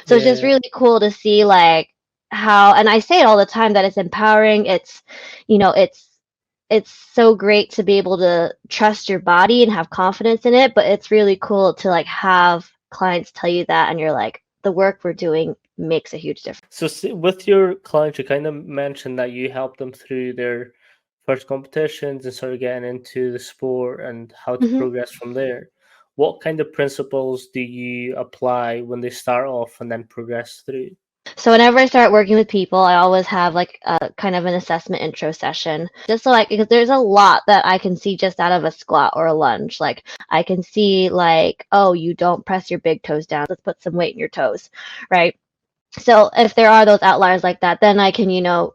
So it's just Yeah. really cool to see like how, and I say it all the time that it's empowering. It's, you know, it's so great to be able to trust your body and have confidence in it, but it's really cool to like have clients tell you that and you're like, the work we're doing makes a huge difference. So with your clients, you kind of mentioned that you help them through their first competitions and sort of getting into the sport and how to Mhm. progress from there. What kind of principles do you apply when they start off and then progress through? So whenever I start working with people, I always have like a kind of an assessment intro session, just so like because there's a lot that I can see just out of a squat or a lunge. Like I can see like, oh, you don't press your big toes down. Let's put some weight in your toes, right? So if there are those outliers like that, then I can,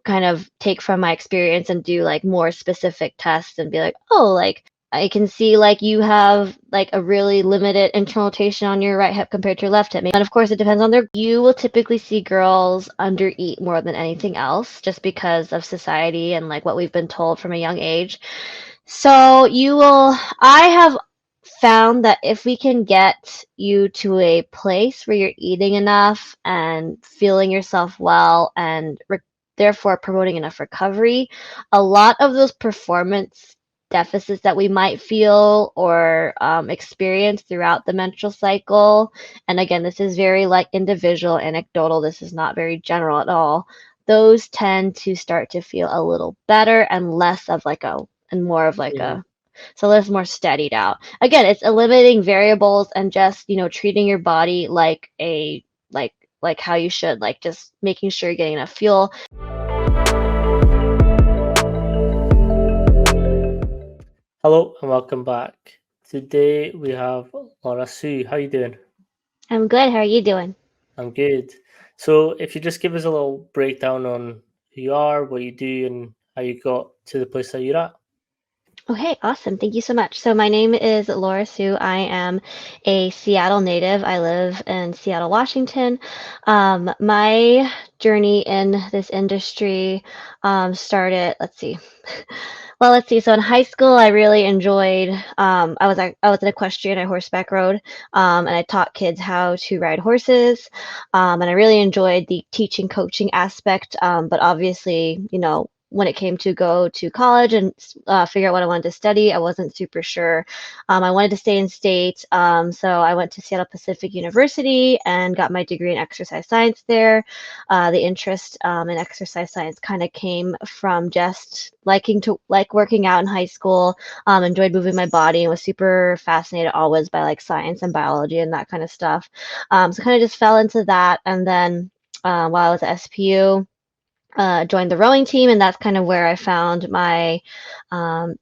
kind of take from my experience and do like more specific tests and be like, oh, like I can see like you have like a really limited internal rotation on your right hip compared to your left hip. And of course, it depends on their. You will typically see girls undereat more than anything else just because of society and like what we've been told from a young age. So I have found that if we can get you to a place where you're eating enough and feeling yourself well and therefore promoting enough recovery, a lot of those performance deficits that we might feel or experience throughout the menstrual cycle, and again, this is very like individual, anecdotal, this is not very general at all, those tend to start to feel a little better and less of like a and more of like Mhm. a so that's more steadied out. Again, it's eliminating variables and just, treating your body like a like how you should, like just making sure you're getting enough fuel. Hello and welcome back. Today we have Laura Sue. How you doing? I'm good. How are you doing? I'm good. So if you just give us a little breakdown on who you are, what you do, and how you got to the place that you're at. Okay, awesome. Thank you so much. So my name is Laura Sue. I am a Seattle native. I live in Seattle, Washington. My journey in this industry started, let's see. Well, let's see. So in high school, I really enjoyed. I was an equestrian. I horseback rode, and I taught kids how to ride horses. And I really enjoyed the teaching, coaching aspect. But obviously, when it came to go to college and figure out what I wanted to study, I wasn't super sure. I wanted to stay in state, so I went to Seattle Pacific University and got my degree in exercise science there. The interest in exercise science kind of came from just liking to like working out in high school. Enjoyed moving my body and was super fascinated always by like science and biology and that kind of stuff. So kind of just fell into that, and then while I was at SPU, joined the rowing team, and that's kind of where I found my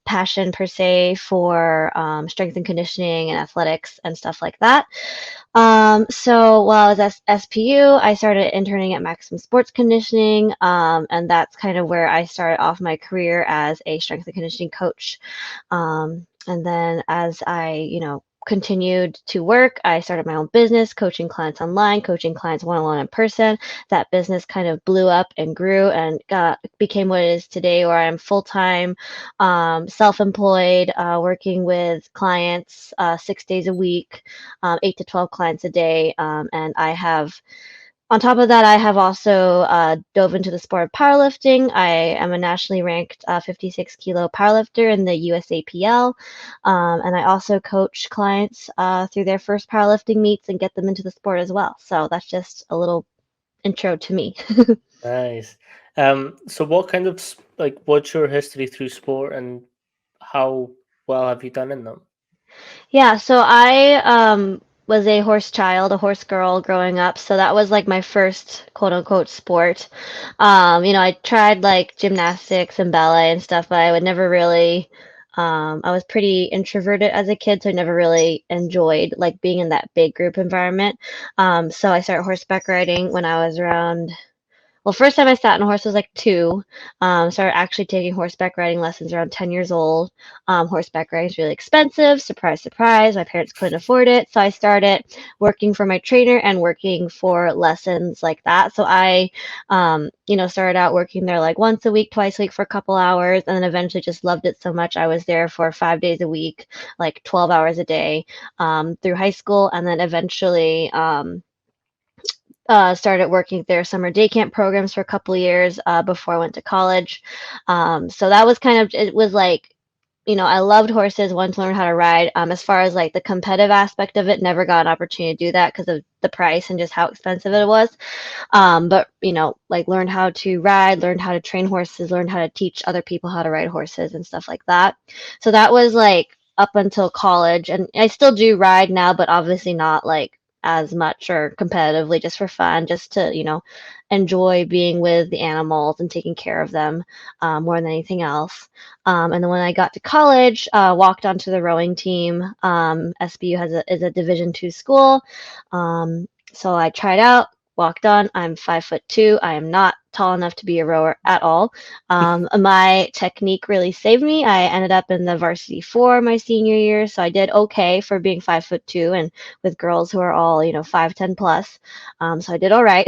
passion per se for strength and conditioning and athletics and stuff like that. So while I was at SPU, I started interning at Maximum Sports Conditioning, and that's kind of where I started off my career as a strength and conditioning coach. And then as I, continued to work, I started my own business, coaching clients online, coaching clients one-on-one in person. That business kind of blew up and grew and became what it is today, where I'm full-time, self-employed, working with clients 6 days a week, 8 to 12 clients a day. And I have, on top of that, I have also dove into the sport of powerlifting. I am a nationally ranked 56 kilo powerlifter in the USAPL. And I also coach clients through their first powerlifting meets and get them into the sport as well. So that's just a little intro to me. Nice. So what kind of like what's your history through sport and how well have you done in them? Yeah, so I was a horse child, a horse girl growing up. So that was like my first quote unquote sport. I tried like gymnastics and ballet and stuff, but I would never really. I was pretty introverted as a kid, so I never really enjoyed like being in that big group environment. So I started horseback riding when I was around, well, first time I sat on a horse was like 2. Started actually taking horseback riding lessons around 10 years old. Horseback riding is really expensive. Surprise, surprise. My parents couldn't afford it. So I started working for my trainer and working for lessons like that. So I, started out working there like once a week, twice a week for a couple hours, and then eventually just loved it so much. I was there for 5 days a week, like 12 hours a day, through high school. And then eventually, started working their summer day camp programs for a couple of years before I went to college. So that was kind of, it was like, I loved horses, wanted to learn how to ride. As far as like the competitive aspect of it, never got an opportunity to do that because of the price and just how expensive it was. But like learned how to ride, learned how to train horses, learned how to teach other people how to ride horses and stuff like that. So that was like up until college, and I still do ride now, but obviously not like as much or competitively, just for fun, just to enjoy being with the animals and taking care of them more than anything else. And then when I got to college, walked onto the rowing team. SBU is a Division II school. So I tried out, walked on. I'm 5'2". I am not tall enough to be a rower at all. My technique really saved me. I ended up in the varsity four my senior year, so I did okay for being 5'2" and with girls who are all 5'10" plus. So I did all right.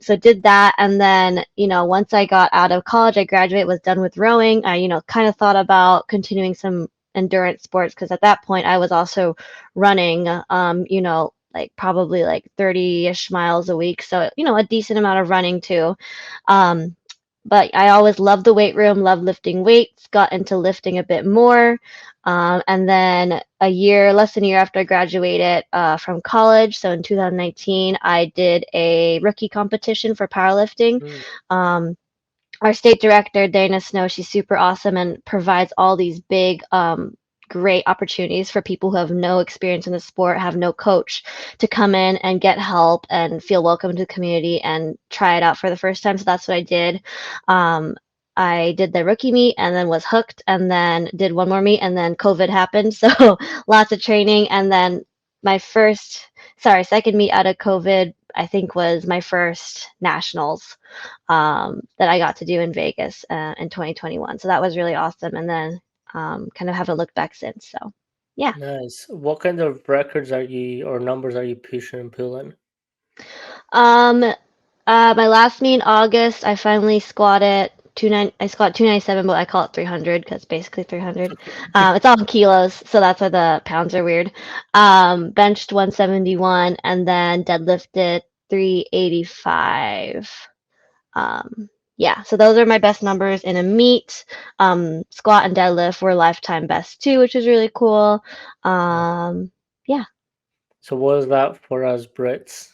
So did that, and then once I got out of college, I graduated, was done with rowing. I kind of thought about continuing some endurance sports because at that point I was also running. Like probably like 30-ish miles a week. So, a decent amount of running too. Um, but I always loved the weight room, loved lifting weights, got into lifting a bit more. And then less than a year after I graduated from college, so in 2019, I did a rookie competition for powerlifting. Mm. Um, our state director, Dana Snow, she's super awesome and provides all these big, great opportunities for people who have no experience in the sport, have no coach, to come in and get help and feel welcome to the community and try it out for the first time. So that's what I did. Um, I did the rookie meet and then was hooked, and then did one more meet, and then COVID happened. So lots of training. And then my second meet out of COVID, I think was my first nationals that I got to do in Vegas in 2021. So that was really awesome. And then kind of haven't looked back since. So yeah. Nice. What kind of records are you or numbers are you pushing and pulling? Um, my last meet in August, I finally squatted I squat 297, but I call it 300 because basically 300. It's all in kilos, so that's why the pounds are weird. Benched 171 and then deadlifted 385. Um, yeah, so those are my best numbers in a meet. Squat and deadlift were lifetime best too, which is really cool. Yeah. So what is that for us Brits?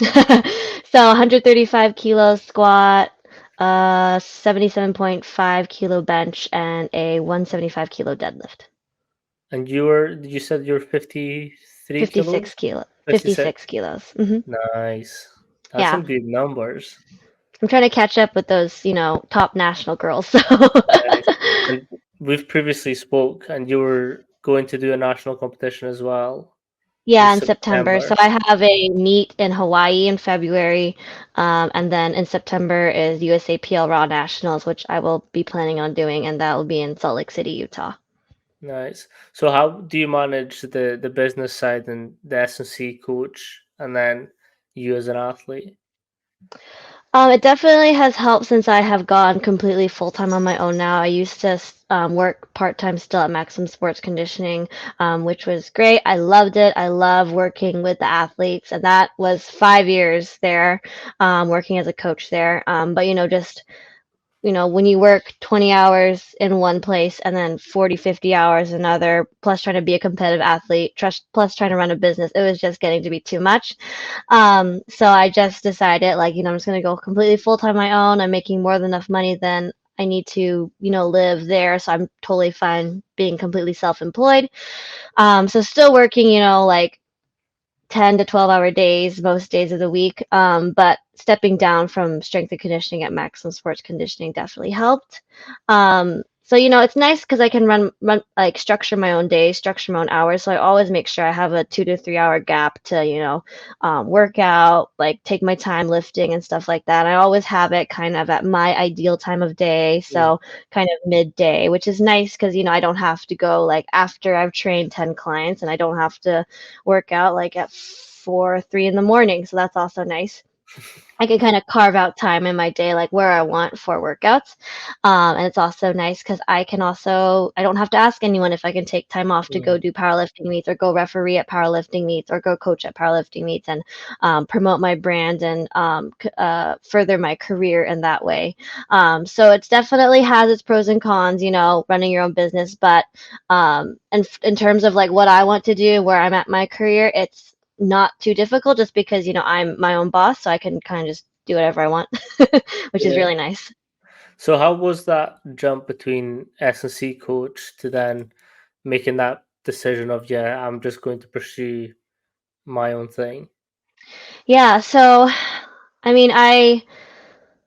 So 135 kilos squat, 77.5 kilo bench, and a 175 kilo deadlift. And you said you're 53 kilos? 56 kilo, 56? 56 kilos. Nice. That's Yeah. some good numbers. I'm trying to catch up with those, top national girls. So Nice. And we've previously spoke and you were going to do a national competition as well in yeah, in September. So September. I have a meet in Hawaii in February, and then in September is USAPL Raw Nationals, which I will be planning on doing, and that will be in Salt Lake City, Utah. Nice. So how do you manage the business side and the S&C coach and then you as an athlete? It definitely has helped since I have gone completely full time on my own now. I used to work part time still at Maximum Sports Conditioning, which was great. I loved it. I love working with the athletes, and that was 5 years there, working as a coach there. But just when you work 20 hours in one place and then 40, 50 hours another, plus trying to be a competitive athlete, plus trying to run a business, it was just getting to be too much. So I just decided, like, I'm just going to go completely full time my own. I'm making more than enough money than I need to, live there. So I'm totally fine being completely self employed. So still working, like 10 to 12-hour days most days of the week. But stepping down from strength and conditioning at Maximum Sports Conditioning definitely helped. So it's nice because I can run like structure my own day, structure my own hours. So I always make sure I have a 2 to 3 hour gap to work out, like take my time lifting and stuff like that. I always have it kind of at my ideal time of day, Mm. so kind of midday, which is nice because I don't have to go like after I've trained 10 clients, and I don't have to work out like at 4 or 3 in the morning. So that's also nice. I can kind of carve out time in my day, like where I want for workouts. And it's also nice because I don't have to ask anyone if I can take time off to Mm, go do powerlifting meets or go referee at powerlifting meets or go coach at powerlifting meets and promote my brand and further my career in that way. So it's definitely has its pros and cons, running your own business. But and in terms of like what I want to do, where I'm at my career, it's not too difficult just because, I'm my own boss, so I can kind of just do whatever I want, which is yeah. really nice. So how was that jump between S&C coach to then making that decision of, yeah, I'm just going to pursue my own thing? Yeah, so I mean,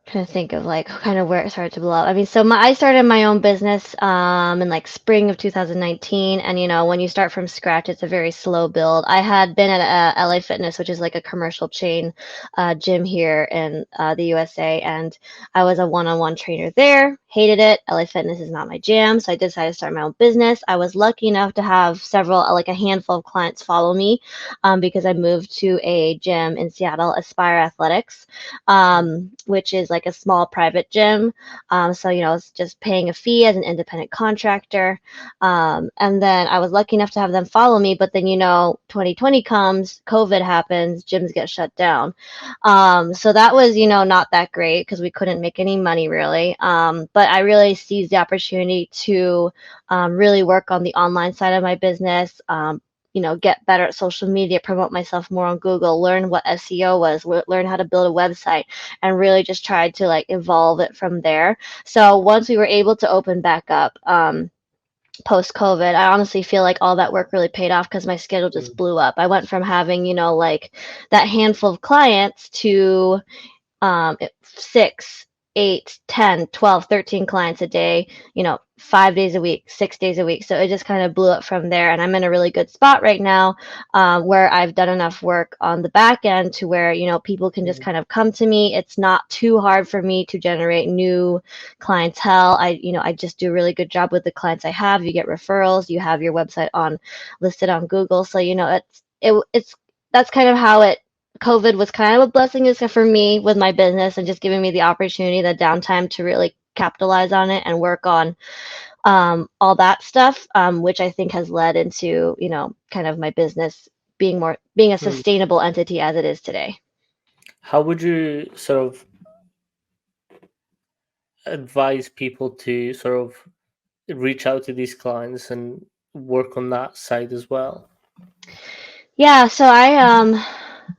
trying to think of like kind of where it started to blow up. I mean, so I started my own business in like spring of 2019, and when you start from scratch, it's a very slow build. I had been at LA Fitness, which is like a commercial chain gym here in the USA, and I was a one-on-one trainer there. Hated it. LA Fitness is not my jam, so I decided to start my own business. I was lucky enough to have several, like a handful of clients follow me because I moved to a gym in Seattle, Aspire Athletics, which is like a small private gym. So, it's just paying a fee as an independent contractor. And then I was lucky enough to have them follow me. But then, 2020 comes, COVID happens, gyms get shut down. So that was, not that great because we couldn't make any money really. But I really seized the opportunity to really work on the online side of my business. Get better at social media, promote myself more on Google, learn what SEO was, learn how to build a website, and really just tried to like evolve it from there. So once we were able to open back up, post COVID, I honestly feel like all that work really paid off because my schedule just Mm, blew up. I went from having, like that handful of clients to 6, 8, 10, 12, 13 clients a day, 5 days a week, 6 days a week. So it just kind of blew up from there. And I'm in a really good spot right now where I've done enough work on the back end to where, people can just mm, kind of come to me. It's not too hard for me to generate new clientele. I just do a really good job with the clients I have. You get referrals, you have your website on listed on Google. So, it's that's kind of how it COVID was kind of a blessing just for me with my business and just giving me the opportunity, the downtime to really capitalize on it and work on all that stuff, which I think has led into, kind of my business being a mm. sustainable entity as it is today. How would you sort of advise people to sort of reach out to these clients and work on that side as well? Yeah, so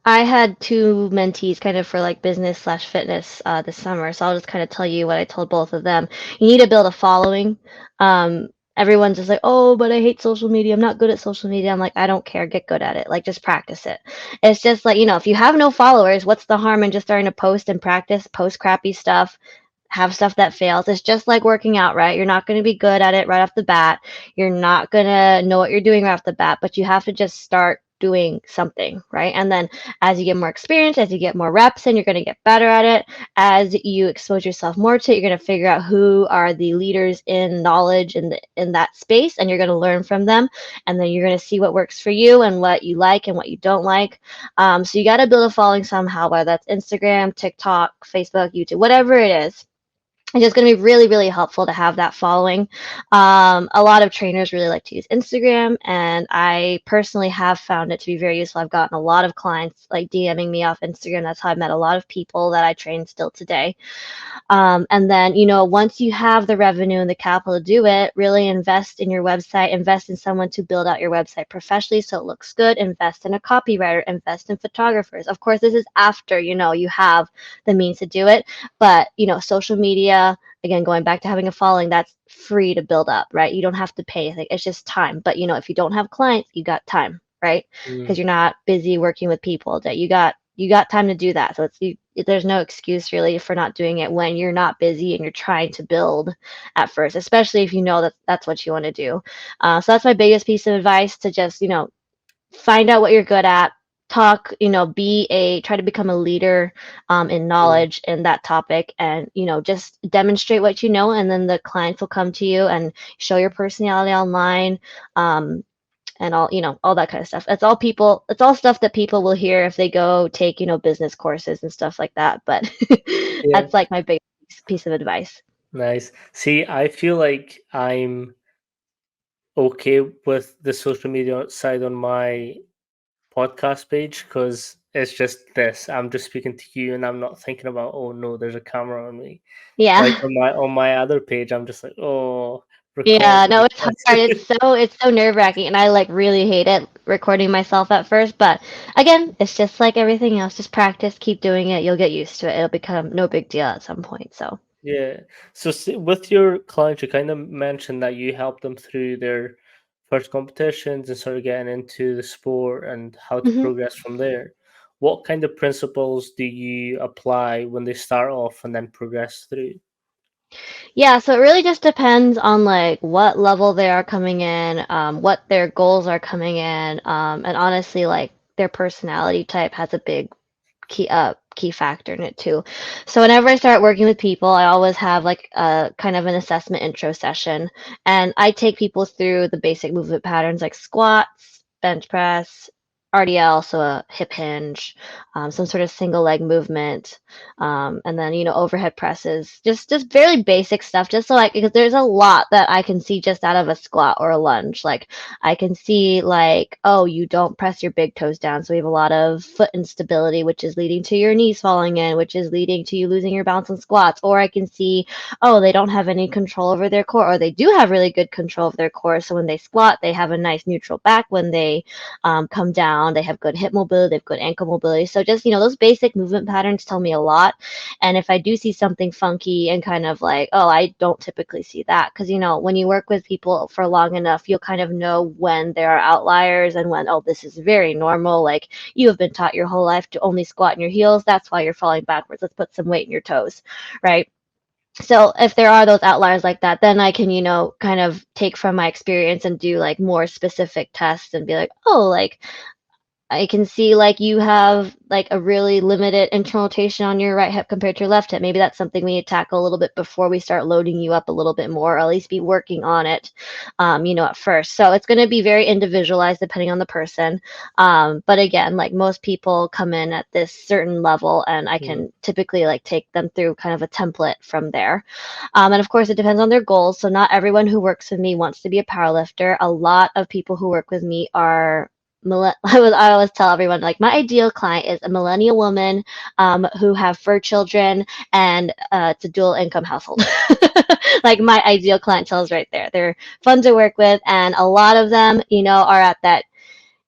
I had two mentees kind of for like business slash fitness this summer. So I'll just kind of tell you what I told both of them. You need to build a following. Everyone's just like, oh, but I hate social media. I'm not good at social media. I'm like, I don't care. Get good at it. Like, just practice it. It's just like, if you have no followers, what's the harm in just starting to post and practice, post crappy stuff, have stuff that fails? It's just like working out, right? You're not going to be good at it right off the bat. You're not going to know what you're doing right off the bat, but you have to just start doing something, right? And then as you get more experience, as you get more reps in, you're going to get better at it. As you expose yourself more to it, you're going to figure out who are the leaders in knowledge in that space, and you're going to learn from them. And then you're going to see what works for you and what you like and what you don't like. So you got to build a following somehow, whether that's Instagram, TikTok, Facebook, YouTube, whatever it is. It's just going to be really, really helpful to have that following. A lot of trainers really like to use Instagram, and I personally have found it to be very useful. I've gotten a lot of clients like DMing me off Instagram. That's how I met a lot of people that I train still today. And then, once you have the revenue and the capital to do it, really invest in your website, invest in someone to build out your website professionally so it looks good, invest in a copywriter, invest in photographers. Of course, this is after, you have the means to do it. But, social media, again, going back to having a following, that's free to build up, right? You don't have to pay anything. It's just time. But, if you don't have clients, you got time, right? Because Mm, you're not busy working with people all day. You got time to do that. So there's no excuse really for not doing it when you're not busy and you're trying to build at first, especially if you know that that's what you want to do. So that's my biggest piece of advice, to just, find out what you're good at, talk, try to become a leader in mm. knowledge in that topic, and, just demonstrate what you know, and then the clients will come to you and show your personality online. Um, and all, all that kind of stuff. It's all stuff that people will hear if they go take, business courses and stuff like that. But Yeah, that's like my big piece of advice. nice. See, I feel like I'm okay with the social media side on my podcast page because it's just this. I'm just speaking to you, and I'm not thinking about, oh no, there's a camera on me. Like Yeah. on my other page, I'm just like, oh, record, Yeah, no, it's hard. record. It's so nerve-wracking, and I like really hate it recording myself at first, but again, it's just like everything else. Just practice, keep doing it. You'll get used to it. It'll become no big deal at some point. So. Yeah. So with your clients, you kind of mentioned that you help them through their first competitions and sort of getting into the sport and how to Mhm. progress from there. What kind of principles do you apply when they start off and then progress through? Yeah, so it really just depends on like what level they are coming in, what their goals are coming in, and honestly, like their personality type has a big key factor in it too. So whenever I start working with people, I always have like a kind of an assessment intro session, and I take people through the basic movement patterns like squats, bench press, RDL, so a hip hinge, some sort of single leg movement, and then overhead presses, just very basic stuff, just so like because there's a lot that I can see just out of a squat or a lunge. Like I can see like, oh, you don't press your big toes down, so we have a lot of foot instability, which is leading to your knees falling in, which is leading to you losing your balance in squats. Or I can see, oh, they don't have any control over their core, or they do have really good control of their core. So when they squat, they have a nice neutral back. When they come down, they have good hip mobility, they have good ankle mobility. So just those basic movement patterns tell me a lot. And if I do see something funky and kind of like, oh, I don't typically see that, because when you work with people for long enough, you'll kind of know when there are outliers and when, oh, this is very normal. Like you have been taught your whole life to only squat in your heels. That's why you're falling backwards. Let's put some weight in your toes, right? So if there are those outliers like that, then I can, kind of take from my experience and do like more specific tests and be like, oh, like I can see like you have like a really limited internal rotation on your right hip compared to your left hip. Maybe that's something we need to tackle a little bit before we start loading you up a little bit more, or at least be working on it, at first. So it's going to be very individualized depending on the person. But again, like most people come in at this certain level, and I Mm, can typically like take them through kind of a template from there. And of course, it depends on their goals. So not everyone who works with me wants to be a powerlifter. A lot of people who work with me are I always tell everyone like my ideal client is a millennial woman who have fur children, and it's a dual income household. Like my ideal clientele is right there. They're fun to work with, and a lot of them, are at that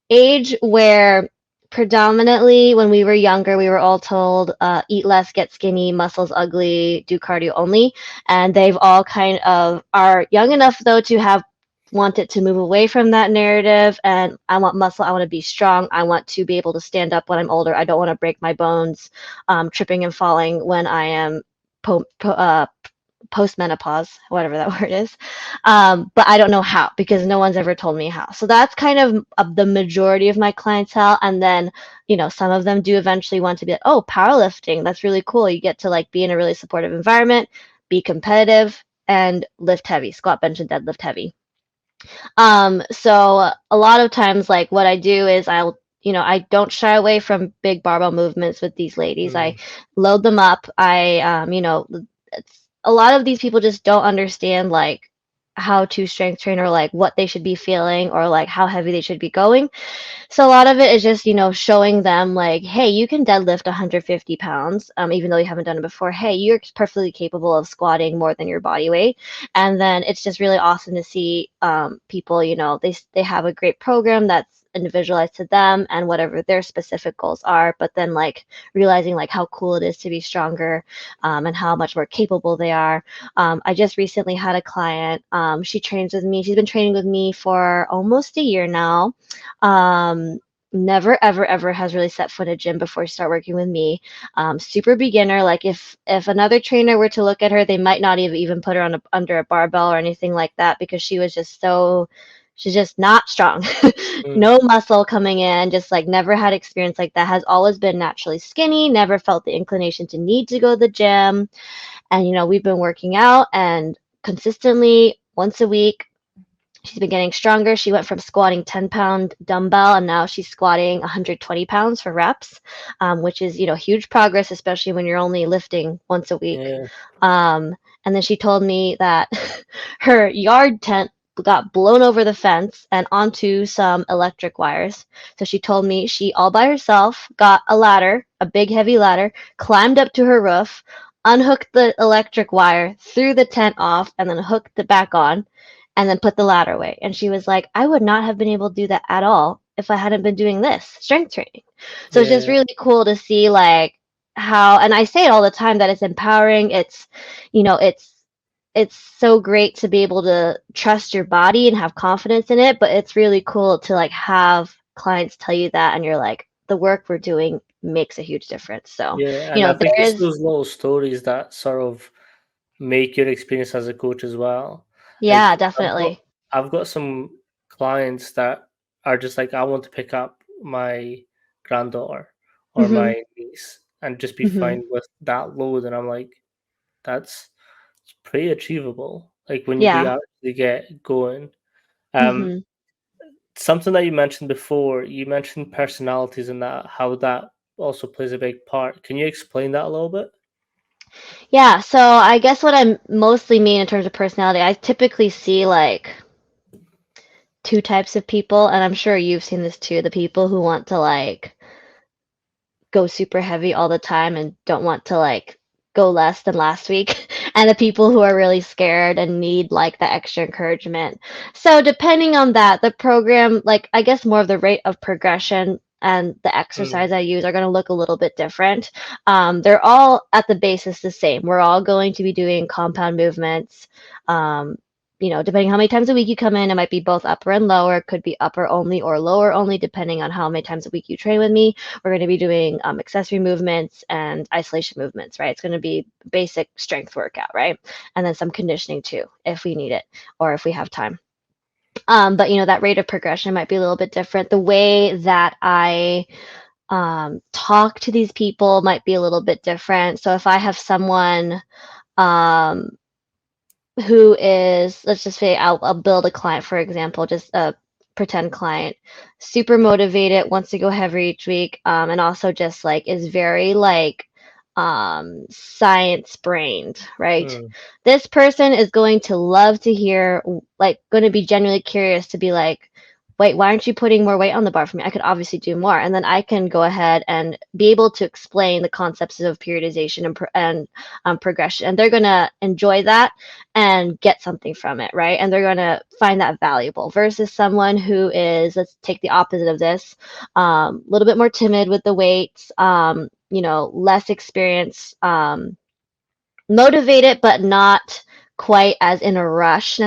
age where predominantly when we were younger, we were all told eat less, get skinny, muscles ugly, do cardio only. And they've all kind of are young enough though to have wanted to move away from that narrative. And I want muscle, I want to be strong, I want to be able to stand up when I'm older, I don't want to break my bones tripping and falling when I am postmenopause, whatever that word is. But I don't know how, because no one's ever told me how. So that's kind of the majority of my clientele. And then, some of them do eventually want to be like, oh, powerlifting, that's really cool. You get to like be in a really supportive environment, be competitive, and lift heavy, squat, bench, and deadlift heavy. So a lot of times, like what I do is I don't shy away from big barbell movements with these ladies. I mm, load them up. A lot of these people just don't understand like how to strength train, or like what they should be feeling, or like how heavy they should be going. So a lot of it is just, showing them like, hey, you can deadlift 150 pounds, even though you haven't done it before. Hey, you're perfectly capable of squatting more than your body weight. And then it's just really awesome to see people, they have a great program that's individualized to them and whatever their specific goals are, but then like realizing like how cool it is to be stronger, and how much more capable they are. I just recently had a client, she trains with me, she's been training with me for almost a year now. um, Never ever ever has really set foot in a gym before she started working with me. Super beginner. Like if another trainer were to look at her, they might not even put her on under a barbell or anything like that, because she's just not strong. mm. No muscle coming in, just like never had experience like that, has always been naturally skinny, never felt the inclination to need to go to the gym. And we've been working out and consistently once a week, She's been getting stronger. She went from squatting 10-pound dumbbell and now she's squatting 120 pounds for reps, which is, huge progress, especially when you're only lifting once a week. Yeah. Um, and then she told me that her yard tent got blown over the fence and onto some electric wires. So she told me she all by herself got a ladder, a big heavy ladder, climbed up to her roof, unhooked the electric wire, threw the tent off, and then hooked it back on, and then put the ladder away. And she was like, I would not have been able to do that at all if I hadn't been doing this strength training. So it's just Yeah. really cool to see like how, and I say it all the time that it's empowering. It's, you know, it's so great to be able to trust your body and have confidence in it, but it's really cool to like have clients tell you that and you're like, the work we're doing makes a huge difference. So, Yeah. And I think there it's is, those little stories that sort of make your experience as a coach as well. yeah, Like I've got definitely. I've got some clients that are just like, I want to pick up my granddaughter or Mhm. my niece and just be Mhm. fine with that load, and I'm like, that's it's pretty achievable. Like when you Yeah. actually get going. Um, Mhm. Something that you mentioned before, you mentioned personalities and that how that also plays a big part. Can you explain that a little bit? Yeah, so I guess what I mostly mean in terms of personality, I typically see like two types of people, and I'm sure you've seen this too, the people who want to like go super heavy all the time and don't want to like go less than last week, and the people who are really scared and need like the extra encouragement. So depending on that, the program, like I guess more of the rate of progression and the Mm, exercise I use are going to look a little bit different. They're all at the basis the same. We're all going to be doing compound movements. Um, depending how many times a week you come in, it might be both upper and lower. It could be upper only or lower only, depending on how many times a week you train with me. We're going to be doing accessory movements and isolation movements, right? It's going to be basic strength workout, right? And then some conditioning too, if we need it or if we have time. But that rate of progression might be a little bit different. The way that I talk to these people might be a little bit different. So if I have someone um, who is, let's just say I'll build a client, for example, just a pretend client, super motivated, wants to go heavy each week, and also just like is very like science brained, right? mm, This person is going to love to hear, like, going to be genuinely curious to be like, wait, why aren't you putting more weight on the bar for me? I could obviously do more. And then I can go ahead and be able to explain the concepts of periodization and progression. And they're going to enjoy that and get something from it, right? And they're going to find that valuable versus someone who is, let's take the opposite of this, a little bit more timid with the weights, less experience, motivated, but not quite as in a rush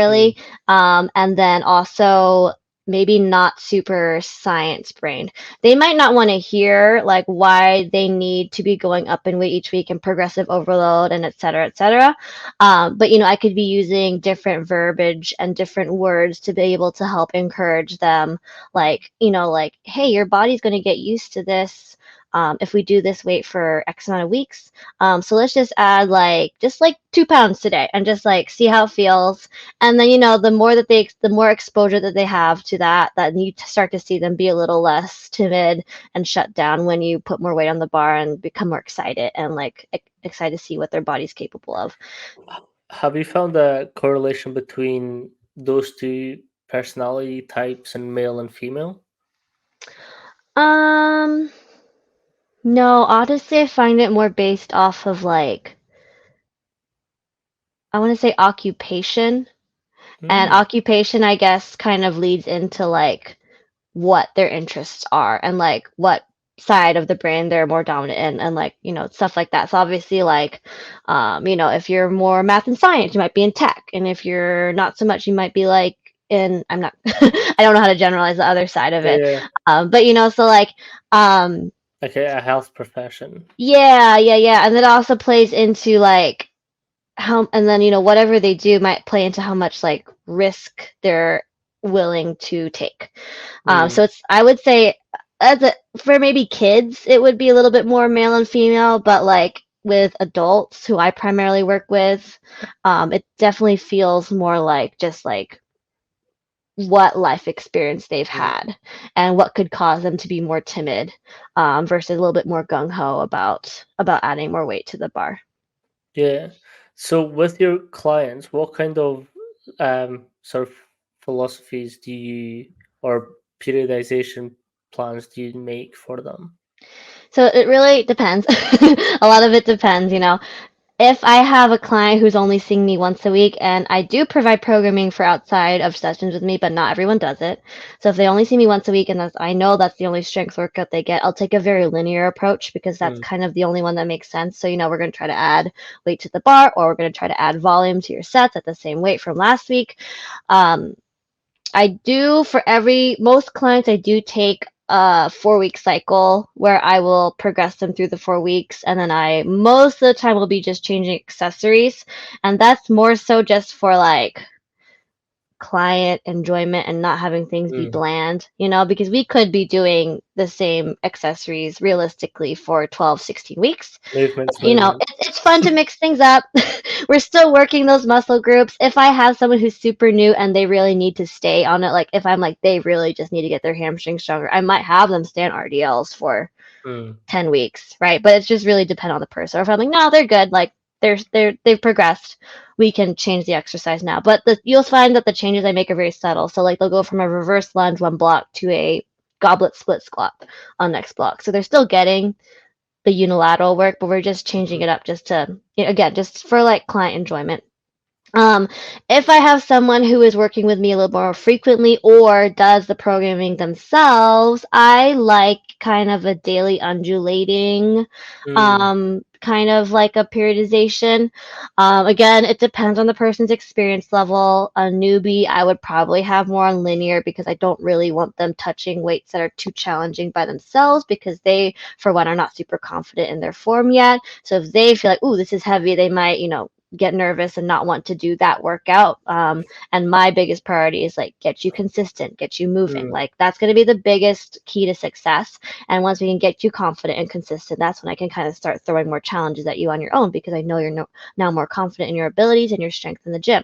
mm. necessarily. And then also maybe not super science brained. They might not want to hear like why they need to be going up in weight each week and progressive overload and et cetera, et cetera. But I could be using different verbiage and different words to be able to help encourage them, like, like, hey, your body's going to get used to this. If we do this weight for X amount of weeks, so let's just add just like 2 pounds today and just like see how it feels. And then, the more exposure that they have to that you start to see them be a little less timid and shut down when you put more weight on the bar and become more excited and like excited to see what their body's capable of. Have you found a correlation between those two personality types and male and female? Um, no, honestly, I find it more based off of like, I want to say occupation. And Mm, occupation, I guess, kind of leads into like what their interests are and like what side of the brain they're more dominant in and like stuff like that. So obviously like if you're more math and science you might be in tech, and if you're not so much you might be like in, I'm not I don't know how to generalize the other side of it, yeah, but so like um like a health profession. yeah, yeah, yeah, and it also plays into like how, and then whatever they do might play into how much like risk they're willing to take. Mm, So I would say, for maybe kids, it would be a little bit more male and female, but like with adults who I primarily work with, it definitely feels more like just like what life experience they've Mm. had and what could cause them to be more timid, versus a little bit more gung ho about adding more weight to the bar. Yeah. So with your clients, what kind of sort of philosophies do you or periodization plans do you make for them? So it really depends. A lot of it depends, you know. If I have a client who's only seeing me once a week, and I do provide programming for outside of sessions with me, but not everyone does it. So if they only see me once a week and I know that's the only strength workout they get, I'll take a very linear approach because that's Mm. kind of the only one that makes sense. So, you know, we're going to try to add weight to the bar, or we're going to try to add volume to your sets at the same weight from last week. Um, I do for most clients, I do take a 4 week cycle where I will progress them through the 4 weeks. And then I, most of the time, will be just changing accessories. And that's more so just for like client enjoyment and not having things be Mm. bland, you know, because we could be doing the same accessories realistically for 12, 16 weeks. Movement's You know, movement. it's fun to mix things up. We're still working those muscle groups. If I have someone who's super new and they really need to stay on it, like if I'm like they really just need to get their hamstrings stronger, I might have them stay on RDLs for Mm. 10 weeks, right? But it's just really depend on the person. Or if I'm like, no, they're good, like they've progressed, we can change the exercise now. But you'll find that the changes I make are very subtle. So like they'll go from a reverse lunge one block to a goblet split squat on next block. So they're still getting the unilateral work, but we're just changing Mhm. it up just to, you know, again, just for like client enjoyment. Um, if I have someone who is working with me a little more frequently or does the programming themselves, I like kind of a daily undulating, Mm. kind of like a periodization. Again, it depends on the person's experience level. A newbie, I would probably have more on linear because I don't really want them touching weights that are too challenging by themselves because they, for one, are not super confident in their form yet. So if they feel like, ooh, this is heavy, they might, you know, get nervous and not want to do that workout. And my biggest priority is like get you consistent, get you moving. Mm. Like that's going to be the biggest key to success. And once we can get you confident and consistent, that's when I can kind of start throwing more challenges at you on your own because I know you're now more confident in your abilities and your strength in the gym.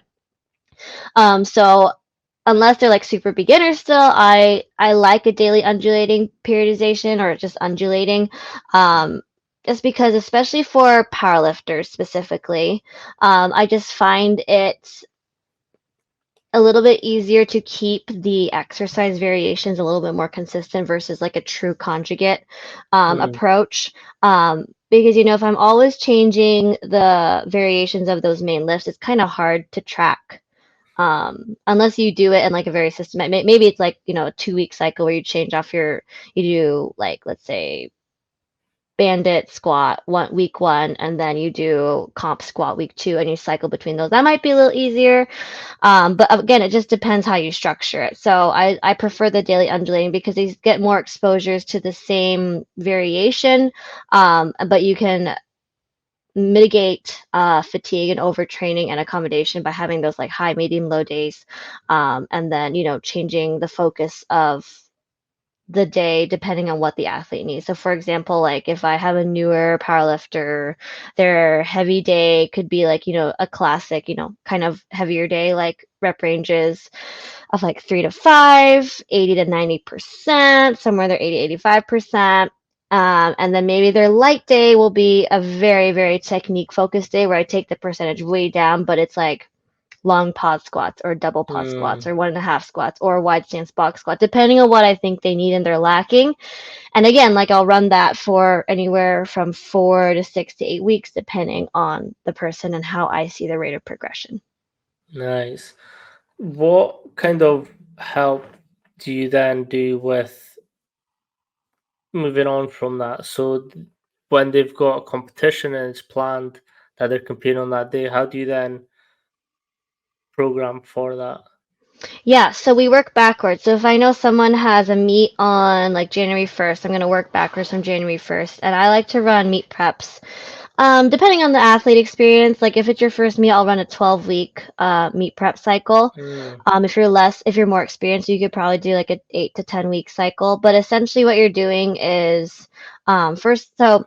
So unless they're like super beginners still, I like a daily undulating periodization or just undulating. Um, just because, especially for powerlifters specifically, I just find it a little bit easier to keep the exercise variations a little bit more consistent versus like a true conjugate Mm. approach. Because, you know, if I'm always changing the variations of those main lifts, it's kind of hard to track, unless you do it in like a very systematic, maybe it's like, you know, a 2 week cycle where you change off you do like, let's say bandit squat week one, and then you do comp squat week two, and you cycle between those. That might be a little easier. But again, it just depends how you structure it. So I prefer the daily undulating because these get more exposures to the same variation, but you can mitigate fatigue and overtraining and accommodation by having those like high, medium, low days, and then, you know, changing the focus of the day depending on what the athlete needs. So, for example, like if I have a newer powerlifter, their heavy day could be like, you know, a classic, you know, kind of heavier day, like rep ranges of like 3 to 5, 80 to 90%, somewhere there 80, 85%. And then maybe their light day will be a very, very technique focused day where I take the percentage way down, but it's like long pause squats or double pause squats Mm. or 1.5 squats or a wide stance box squat, depending on what I think they need and they're lacking. And again, like I'll run that for anywhere from 4 to 6 to 8 weeks, depending on the person and how I see the rate of progression. Nice. What kind of help do you then do with moving on from that? So when they've got a competition and it's planned that they're competing on that day, how do you then program for that? Yeah, so we work backwards. So if I know someone has a meet on like January 1st, I'm going to work backwards from January 1st. And I like to run meet preps. Depending on the athlete experience, like if it's your first meet, I'll run a 12-week meet prep cycle. Mm. If you're more experienced, you could probably do like a 8 to 10 week cycle. But essentially, what you're doing is first. So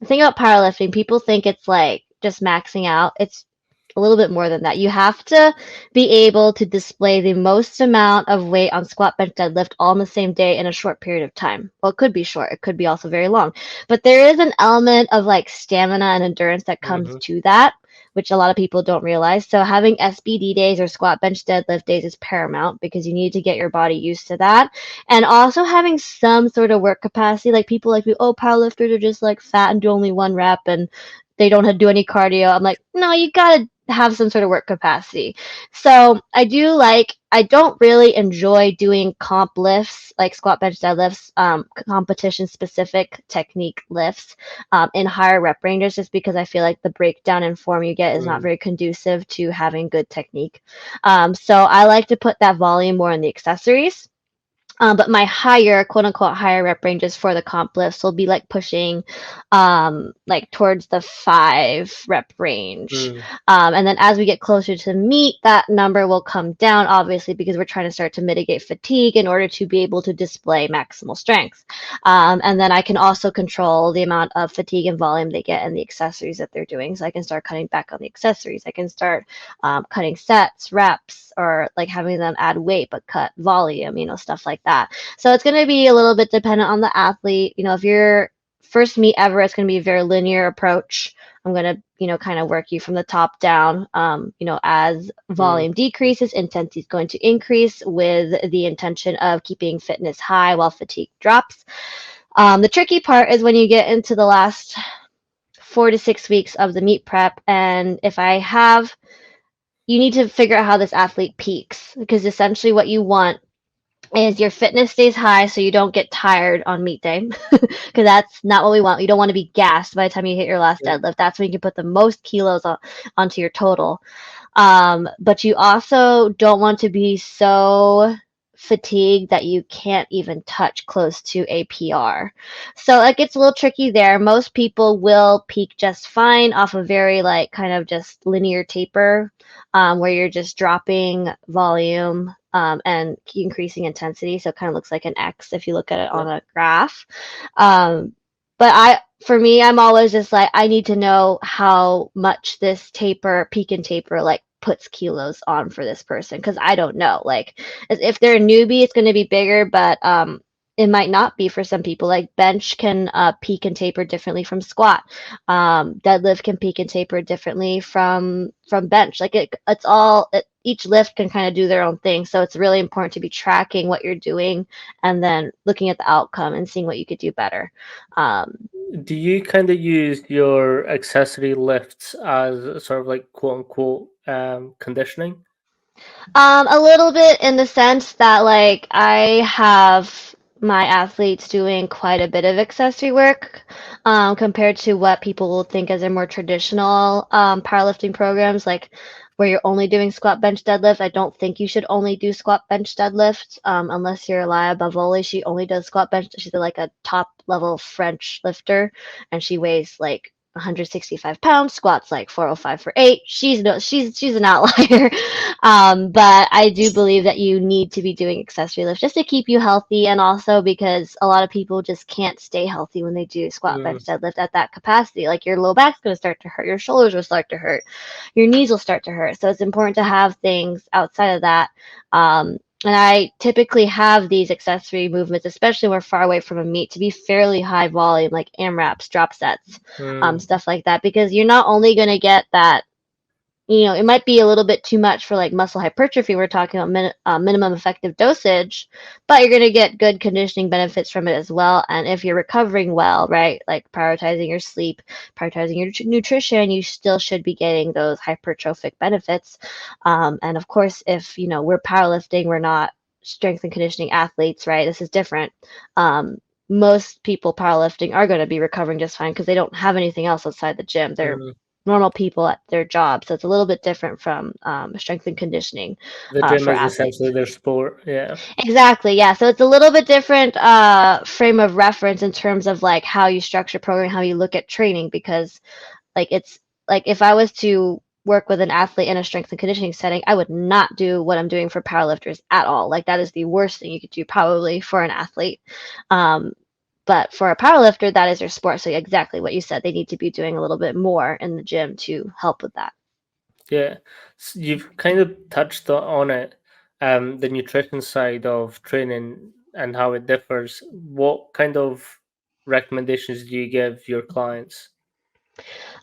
the thing about powerlifting, people think it's like just maxing out. a little bit more than that. You have to be able to display the most amount of weight on squat, bench, deadlift all in the same day in a short period of time. Well, it could be short, it could be also very long. But there is an element of like stamina and endurance that comes Mm-hmm. to that, which a lot of people don't realize. So having SBD days or squat, bench, deadlift days is paramount because you need to get your body used to that. And also having some sort of work capacity. Like people like, oh, powerlifters are just like fat and do only one rep and they don't have to do any cardio. I'm like, no, you gotta have some sort of work capacity. So I don't really enjoy doing comp lifts, like squat, bench, deadlifts, competition specific technique lifts in higher rep ranges, just because I feel like the breakdown and form you get is not Mm, very conducive to having good technique. So I like to put that volume more in the accessories. But my higher, quote unquote, higher rep ranges for the comp lifts will be like pushing like towards the 5 rep range. mm, And then as we get closer to meet, that number will come down, obviously, because we're trying to start to mitigate fatigue in order to be able to display maximal strength. And then I can also control the amount of fatigue and volume they get and the accessories that they're doing. So I can start cutting back on the accessories. I can start cutting sets, reps, or like having them add weight but cut volume, stuff like that. So it's going to be a little bit dependent on the athlete. If you're first meet ever, it's going to be a very linear approach. I'm going to, kind of work you from the top down. As mm, volume decreases, intensity is going to increase with the intention of keeping fitness high while fatigue drops. The tricky part is when you get into the last 4 to 6 weeks of the meet prep. And if I have you need to figure out how this athlete peaks because essentially what you want is your fitness stays high so you don't get tired on meet day because that's not what we want. You don't want to be gassed by the time you hit your last yeah. deadlift. That's when you can put the most kilos onto your total. But you also don't want to be so fatigued that you can't even touch close to a PR. So it gets a little tricky there. Most people will peak just fine off a very like kind of just linear taper, where you're just dropping volume and increasing intensity. So it kind of looks like an X if you look at it Yeah. on a graph. Um, for me, I'm always just like, I need to know how much this peak and taper, like puts kilos on for this person because I don't know. Like, if they're a newbie, it's going to be bigger, but it might not be for some people. Like bench can peak and taper differently from squat. Deadlift can peak and taper differently from bench. Like each lift can kind of do their own thing. So it's really important to be tracking what you're doing and then looking at the outcome and seeing what you could do better. Um, Do you kind of use your accessory lifts as sort of like quote unquote conditioning? A little bit in the sense that like I have my athletes doing quite a bit of accessory work compared to what people will think as a more traditional powerlifting programs, like where you're only doing squat, bench, deadlift. I don't think you should only do squat, bench, deadlift unless you're Elia Bavoli. She only does squat, bench. She's like a top level French lifter, and she weighs like 165 pounds, squats like 405 for 8. She's an outlier. But I do believe that you need to be doing accessory lifts just to keep you healthy, and also because a lot of people just can't stay healthy when they do squat, bench, Mm, deadlift at that capacity. Like your low back's going to start to hurt, your shoulders will start to hurt, your knees will start to hurt. So it's important to have things outside of that. And I typically have these accessory movements, especially when we're far away from a meet, to be fairly high volume, like AMRAPs, drop sets, mm, stuff like that, because you're not only going to get that, it might be a little bit too much for like muscle hypertrophy. We're talking about minimum effective dosage, but you're going to get good conditioning benefits from it as well. And if you're recovering well, right, like prioritizing your sleep, prioritizing your nutrition, you still should be getting those hypertrophic benefits. And of course, if, we're powerlifting, we're not strength and conditioning athletes, right? This is different. Um, Most people powerlifting are going to be recovering just fine because they don't have anything else outside the gym. They're mm. normal people at their job. So it's a little bit different from strength and conditioning The gym for is athletes. essentially their sport. Yeah. Exactly. Yeah. So it's a little bit different frame of reference in terms of like how you structure programming, how you look at training, because like it's like if I was to work with an athlete in a strength and conditioning setting, I would not do what I'm doing for powerlifters at all. Like that is the worst thing you could do probably for an athlete. Um, but for a powerlifter, that is their sport. So exactly what you said, they need to be doing a little bit more in the gym to help with that. Yeah, you've kind of touched on it, the nutrition side of training and how it differs. What kind of recommendations do you give your clients?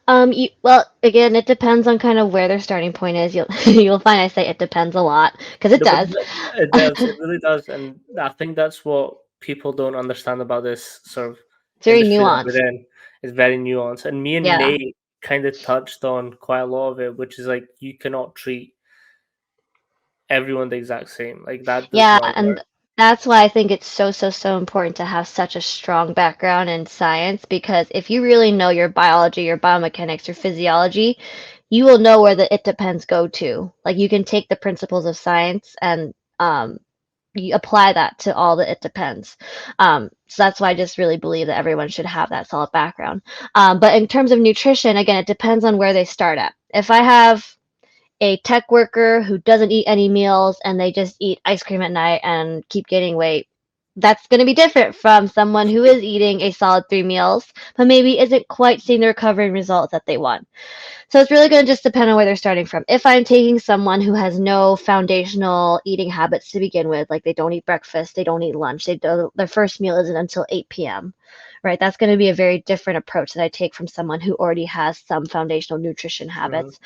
Well, again, it depends on kind of where their starting point is. You'll you'll find I say it depends a lot because it No, but does. it does, it really does, and I think that's what people don't understand about this sort of It's very industry that nuanced. we're in. It's very nuanced, and me and Yeah. Nate kind of touched on quite a lot of it, which is like you cannot treat everyone the exact same. Like that does Yeah, not and work. that's why I think it's so, so, so important to have such a strong background in science because if you really know your biology, your biomechanics, your physiology, you will know where the it depends go to. Like you can take the principles of science and you apply that to all the it depends. So that's why I just really believe that everyone should have that solid background. But in terms of nutrition, again, it depends on where they start at. If I have a tech worker who doesn't eat any meals and they just eat ice cream at night and keep gaining weight, that's going to be different from someone who is eating a solid 3 meals, but maybe isn't quite seeing the recovery results that they want. So it's really going to just depend on where they're starting from. If I'm taking someone who has no foundational eating habits to begin with, like they don't eat breakfast, they don't eat lunch, their first meal isn't until 8 p.m., right? That's going to be a very different approach that I take from someone who already has some foundational nutrition Mhm. habits.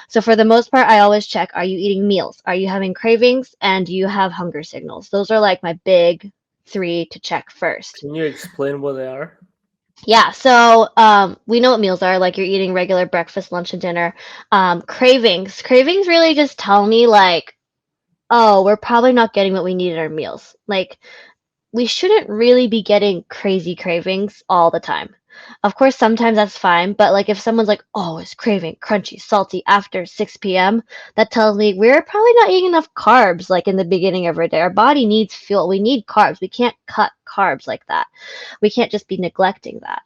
So for the most part, I always check, are you eating meals? Are you having cravings? And do you have hunger signals? Those are like my big three to check first. Can you explain what they are? Yeah, so we know what meals are, like you're eating regular breakfast, lunch, and dinner. Cravings. Cravings really just tell me, like, oh, we're probably not getting what we need in our meals. Like, we shouldn't really be getting crazy cravings all the time. Of course, sometimes that's fine, but like if someone's like, oh, it's craving crunchy, salty after 6 p.m., that tells me we're probably not eating enough carbs like in the beginning of our day. Our body needs fuel. We need carbs. We can't cut carbs like that. We can't just be neglecting that.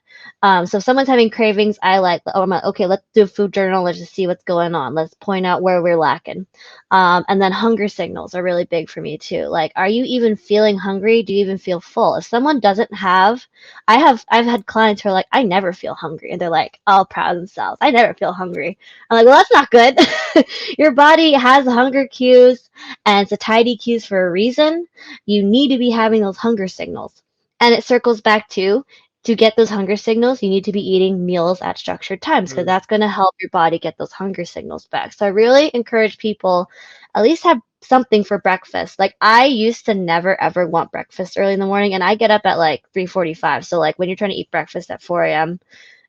So if someone's having cravings, I like, oh, I'm like, okay, let's do a food journal. Let's just see what's going on. Let's point out where we're lacking. And then hunger signals are really big for me too. Like, are you even feeling hungry? Do you even feel full? If someone doesn't have, I've had clients who are like, I never feel hungry. And they're like, all proud of themselves. I never feel hungry. I'm like, well, that's not good. Your body has hunger cues and satiety cues for a reason. You need to be having those hunger signals. And it circles back to get those hunger signals, you need to be eating meals at structured times because Mm. that's going to help your body get those hunger signals back. So I really encourage people at least have something for breakfast. Like I used to never ever want breakfast early in the morning and I get up at like 3:45. So like when you're trying to eat breakfast at 4 a.m. and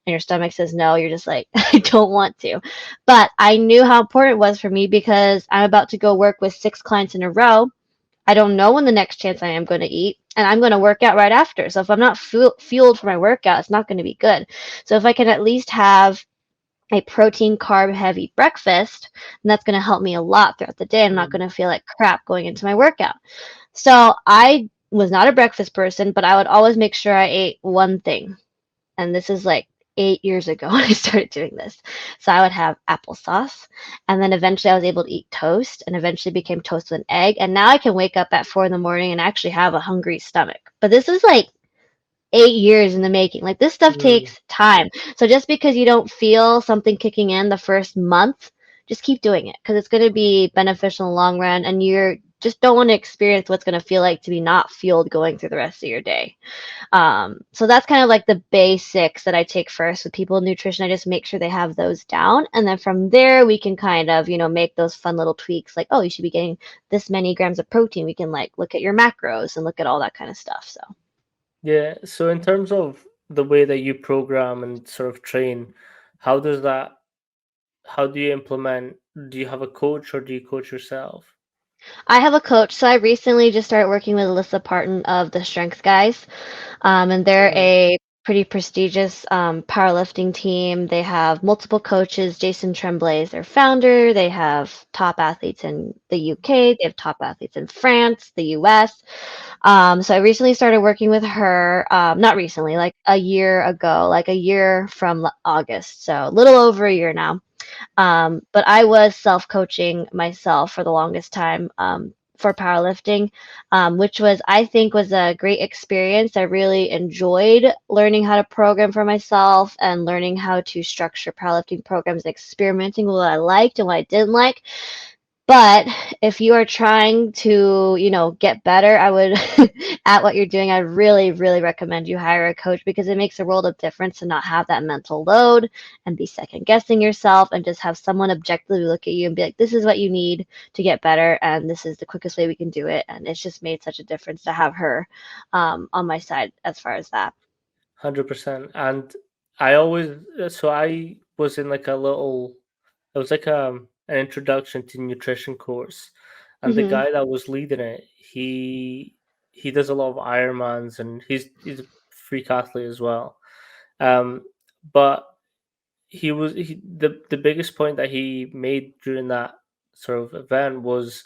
your stomach says no, you're just like I don't want to. But I knew how important it was for me because I'm about to go work with 6 clients in a row. I don't know when the next chance I am going to eat, and I'm going to work out right after. So if I'm not fueled for my workout, it's not going to be good. So if I can at least have a protein, carb heavy breakfast, then that's going to help me a lot throughout the day. I'm not Mm. going to feel like crap going into my workout. So I was not a breakfast person, but I would always make sure I ate one thing, and this is like 8 years ago when I started doing this. So I would have applesauce, and then eventually I was able to eat toast, and eventually became toast with an egg. And now I can wake up at 4 in the morning and actually have a hungry stomach. But this is like 8 years in the making. Like this stuff Mm. takes time. So just because you don't feel something kicking in the first month, just keep doing it because it's going to be beneficial in the long run, and you're just don't want to experience what's going to feel like to be not fueled going through the rest of your day. So that's kind of like the basics that I take first with people in nutrition. I just make sure they have those down. And then from there, we can kind of, make those fun little tweaks like, oh, you should be getting this many grams of protein. We can like look at your macros and look at all that kind of stuff. So Yeah. So in terms of the way that you program and sort of train, how does that? How do you implement? Do you have a coach or do you coach yourself? I have a coach. So I recently just started working with Alyssa Parton of the Strength Guys. And they're Mm. a pretty prestigious powerlifting team. They have multiple coaches. Jason Tremblay is their founder. They have top athletes in the UK. They have top athletes in France, the US. So I recently started working with her. Not recently, like a year ago, like a year from August. So a little over a year now. But I was self coaching myself for the longest time. for powerlifting, which was, I think, was a great experience. I really enjoyed learning how to program for myself and learning how to structure powerlifting programs, experimenting with what I liked and what I didn't like. But if you are trying to, get better, I would at what you're doing, I really, really recommend you hire a coach because it makes a world of difference to not have that mental load and be second guessing yourself and just have someone objectively look at you and be like, this is what you need to get better and this is the quickest way we can do it. And it's just made such a difference to have her on my side as far as that. 100%. And I always, so I was in like a little, it was like an introduction to nutrition course, and the Hmm. guy that was leading it, he does a lot of Ironmans, and he's a freak athlete as well. Um, but the biggest point that he made during that sort of event was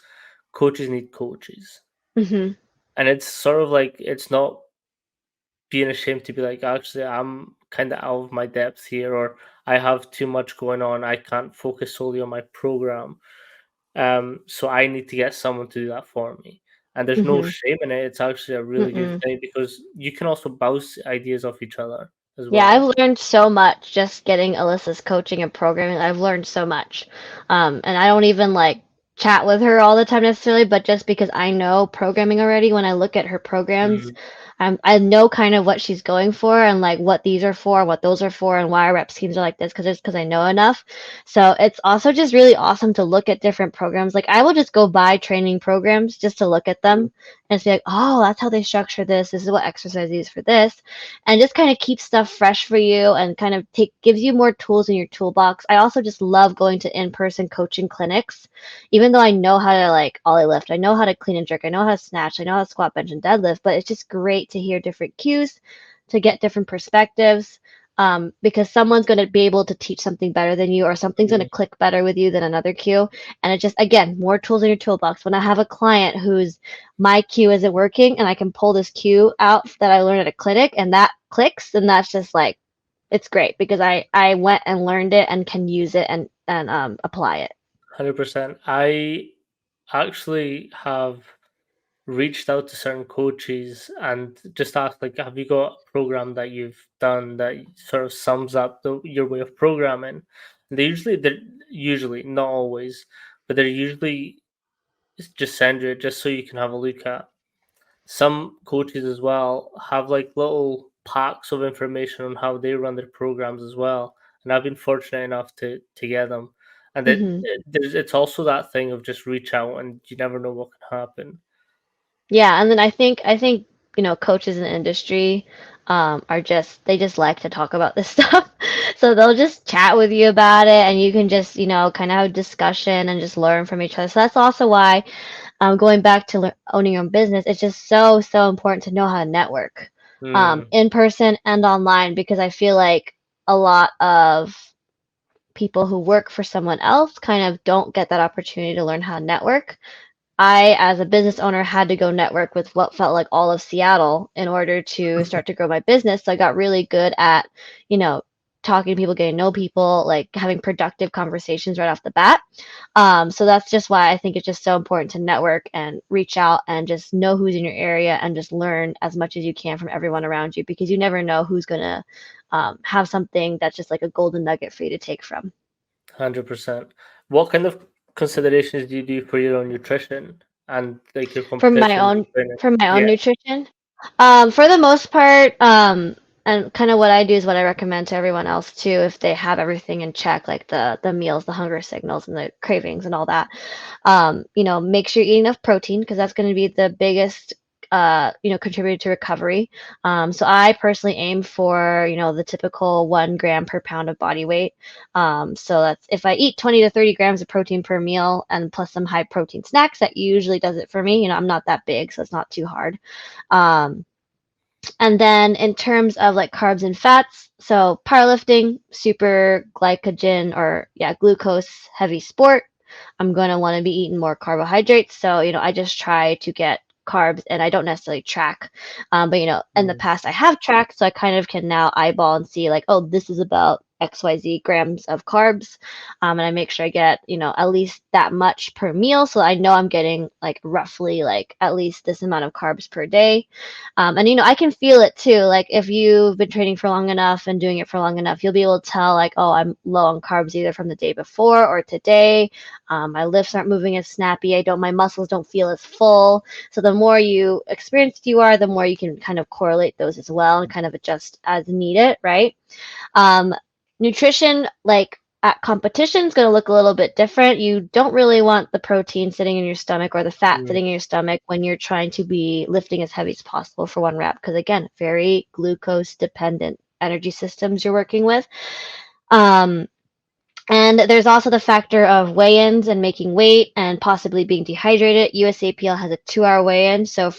coaches need coaches, Hmm. and it's sort of like it's not being ashamed to be like, actually, I'm kind of out of my depth here, or I have too much going on. I can't focus solely on my program. So I need to get someone to do that for me. And there's no Hmm. shame in it. It's actually a really good Hmm. thing because you can also bounce ideas off each other as Yeah, well. I've learned so much just getting Alyssa's coaching and programming. I've learned so much. And I don't even like chat with her all the time necessarily, but just because I know programming already, when I look at her programs, Mm, I know kind of what she's going for and like what these are for, what those are for, and why our rep schemes are like this because I know enough. So it's also just really awesome to look at different programs. Like I will just go buy training programs just to look at them and see like, oh, that's how they structure this. This is what exercise they use for this and just kind of keep stuff fresh for you and kind of gives you more tools in your toolbox. I also just love going to in-person coaching clinics, even though I know how to like ollie lift, I know how to clean and jerk, I know how to snatch, I know how to squat, bench, and deadlift, but it's just great to hear different cues, to get different perspectives. Because someone's going to be able to teach something better than you, or something's going to mm, click better with you than another cue. And it just, again, more tools in your toolbox. When I have a client who's my cue isn't working and I can pull this cue out that I learned at a clinic and that clicks, and that's just like it's great because I went and learned it and can use it and apply it. 100%. I actually have reached out to certain coaches and just asked, like, have you got a program that you've done that sort of sums up your way of programming? And they're usually, not always, but they're usually just send you it just so you can have a look at. Some coaches as well have like little packs of information on how they run their programs as well, and I've been fortunate enough to get them. And Hmm. it's also that thing of just reach out and you never know what can happen. Yeah, and then I think coaches in the industry are just they just like to talk about this stuff. So they'll just chat with you about it and you can just, kind of have a discussion and just learn from each other. So that's also why going back to owning your own business, it's just so, so important to know how to network Mm, in person and online because I feel like a lot of people who work for someone else kind of don't get that opportunity to learn how to network. I, as a business owner, had to go network with what felt like all of Seattle in order to start to grow my business. So I got really good at, you know, talking to people, getting to know people, like having productive conversations right off the bat. So that's just why I think it's just so important to network and reach out and just know who's in your area and just learn as much as you can from everyone around you because you never know who's going to have something that's just like a golden nugget for you to take from. 100%. What kind of considerations do you do for your own nutrition and like your From my competition own training? from my own Yeah. nutrition. For the most part, and kind of what I do is what I recommend to everyone else too, if they have everything in check, like the meals, the hunger signals, and the cravings and all that. Make sure you eat enough protein because that's going to be the biggest contributor to recovery. So I personally aim for, the typical 1 gram per pound of body weight. So that's if I eat 20 to 30 grams of protein per meal and plus some high protein snacks, that usually does it for me. I'm not that big, so it's not too hard. Um, and then in terms of like carbs and fats, so powerlifting, super glycogen or yeah, glucose heavy sport. I'm going to want to be eating more carbohydrates. So, I just try to get carbs and I don't necessarily track. But, in the Mm, past I have tracked. So I kind of can now eyeball and see like, oh, this is about XYZ grams of carbs. And I make sure I get, at least that much per meal. So I know I'm getting like roughly like at least this amount of carbs per day. And I can feel it too. Like if you've been training for long enough and doing it for long enough, you'll be able to tell like, oh, I'm low on carbs either from the day before or today. My lifts aren't moving as snappy. My muscles don't feel as full. So the more you experienced you are, the more you can kind of correlate those as well and kind of adjust as needed, right? Um, Nutrition, like at competition, is going to look a little bit different. You don't really want the protein sitting in your stomach or the fat Mm. sitting in your stomach when you're trying to be lifting as heavy as possible for one rep, because again, very glucose dependent energy systems you're working with. Um, and there's also the factor of weigh-ins and making weight and possibly being dehydrated. USAPL has a 2-hour weigh-in, so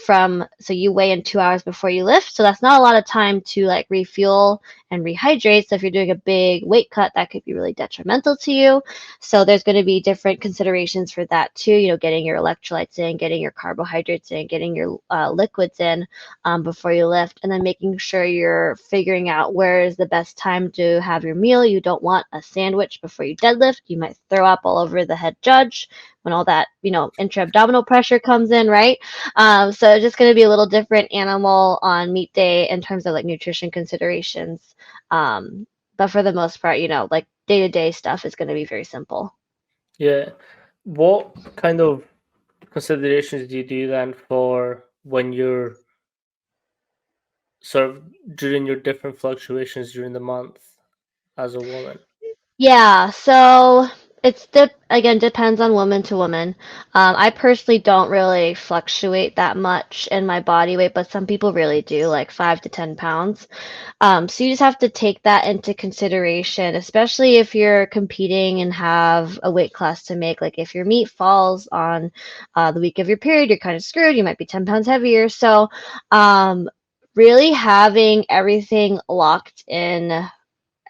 you weigh in 2 hours before you lift. So that's not a lot of time to like refuel and rehydrate. So if you're doing a big weight cut, that could be really detrimental to you. So there's going to be different considerations for that too. Getting your electrolytes in, getting your carbohydrates in, getting your liquids in before you lift, and then making sure you're figuring out where is the best time to have your meal. You don't want a sandwich before you deadlift. You might throw up all over the head judge when all that, intra-abdominal pressure comes in, right? So it's just going to be a little different animal on meet day in terms of like nutrition considerations. But for the most part, like day-to-day stuff is going to be very simple. Yeah. What kind of considerations do you do then for when you're sort of during your different fluctuations during the month as a woman? Yeah, so again depends on woman to woman. I personally don't really fluctuate that much in my body weight, but some people really do, like 5 to 10 pounds. So you just have to take that into consideration, especially if you're competing and have a weight class to make. Like if your meet falls on the week of your period, you're kind of screwed. You might be 10 pounds heavier. So really having everything locked in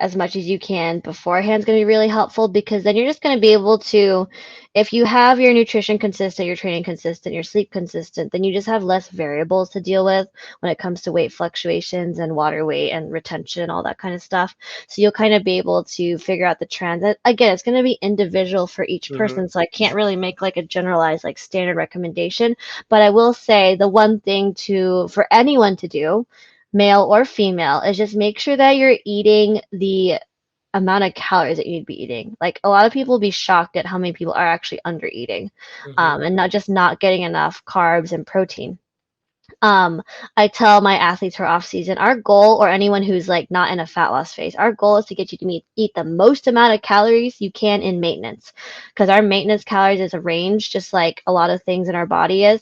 as much as you can beforehand is going to be really helpful, because then you're just going to be able to, if you have your nutrition consistent, your training consistent, your sleep consistent, then you just have less variables to deal with when it comes to weight fluctuations and water weight and retention and all that kind of stuff. So you'll kind of be able to figure out the trends. Again, it's going to be individual for each Mm-hmm. person, so I can't really make like a generalized like standard recommendation, but I will say the one thing to for anyone to do, male or female, is just make sure that you're eating the amount of calories that you need to be eating. Like a lot of people will be shocked at how many people are actually under eating, Mm-hmm. and not getting enough carbs and protein. um, I tell my athletes who are off season, our goal, or anyone who's like not in a fat loss phase, our goal is to get you to eat the most amount of calories you can in maintenance, because our maintenance calories is a range, just like a lot of things in our body is.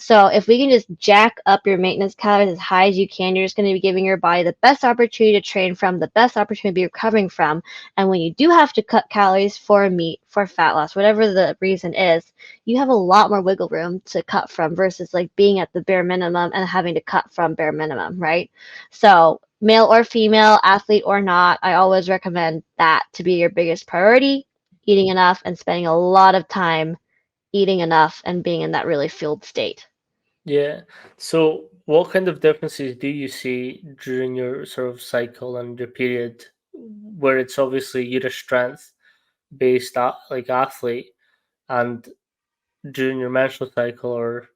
So if we can just jack up your maintenance calories as high as you can, you're just going to be giving your body the best opportunity to train from, the best opportunity to be recovering from. And when you do have to cut calories for a meet, for fat loss, whatever the reason is, you have a lot more wiggle room to cut from versus like being at the bare minimum and having to cut from bare minimum, right? So, male or female, athlete or not, I always recommend that to be your biggest priority, eating enough and spending a lot of time eating enough and being in that really fueled state. Yeah. So, what kind of differences do you see during your sort of cycle and your period, where it's obviously you're a strength based like athlete, and during your menstrual cycle or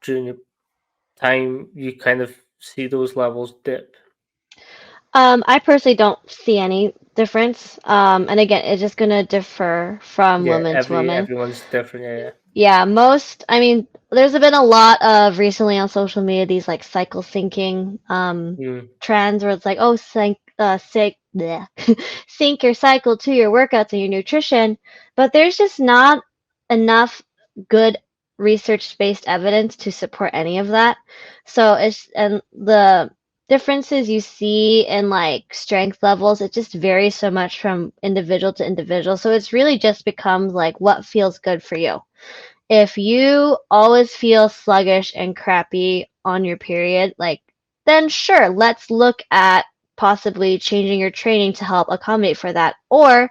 during your time, you kind of see those levels dip? I personally don't see any difference. And again, it's just gonna differ from Yeah, woman to woman. everyone's different. Yeah, Yeah, I mean, there's been a lot of recently on social media these like cycle syncing yeah. Mm, trends where it's like, oh, bleh, sync your cycle to your workouts and your nutrition, but there's just not enough good research-based evidence to support any of that. So and the differences you see in like strength levels, it just varies so much from individual to individual. So it's really just becomes like what feels good for you. If you always feel sluggish and crappy on your period, like, then sure, let's look at possibly changing your training to help accommodate for that. Or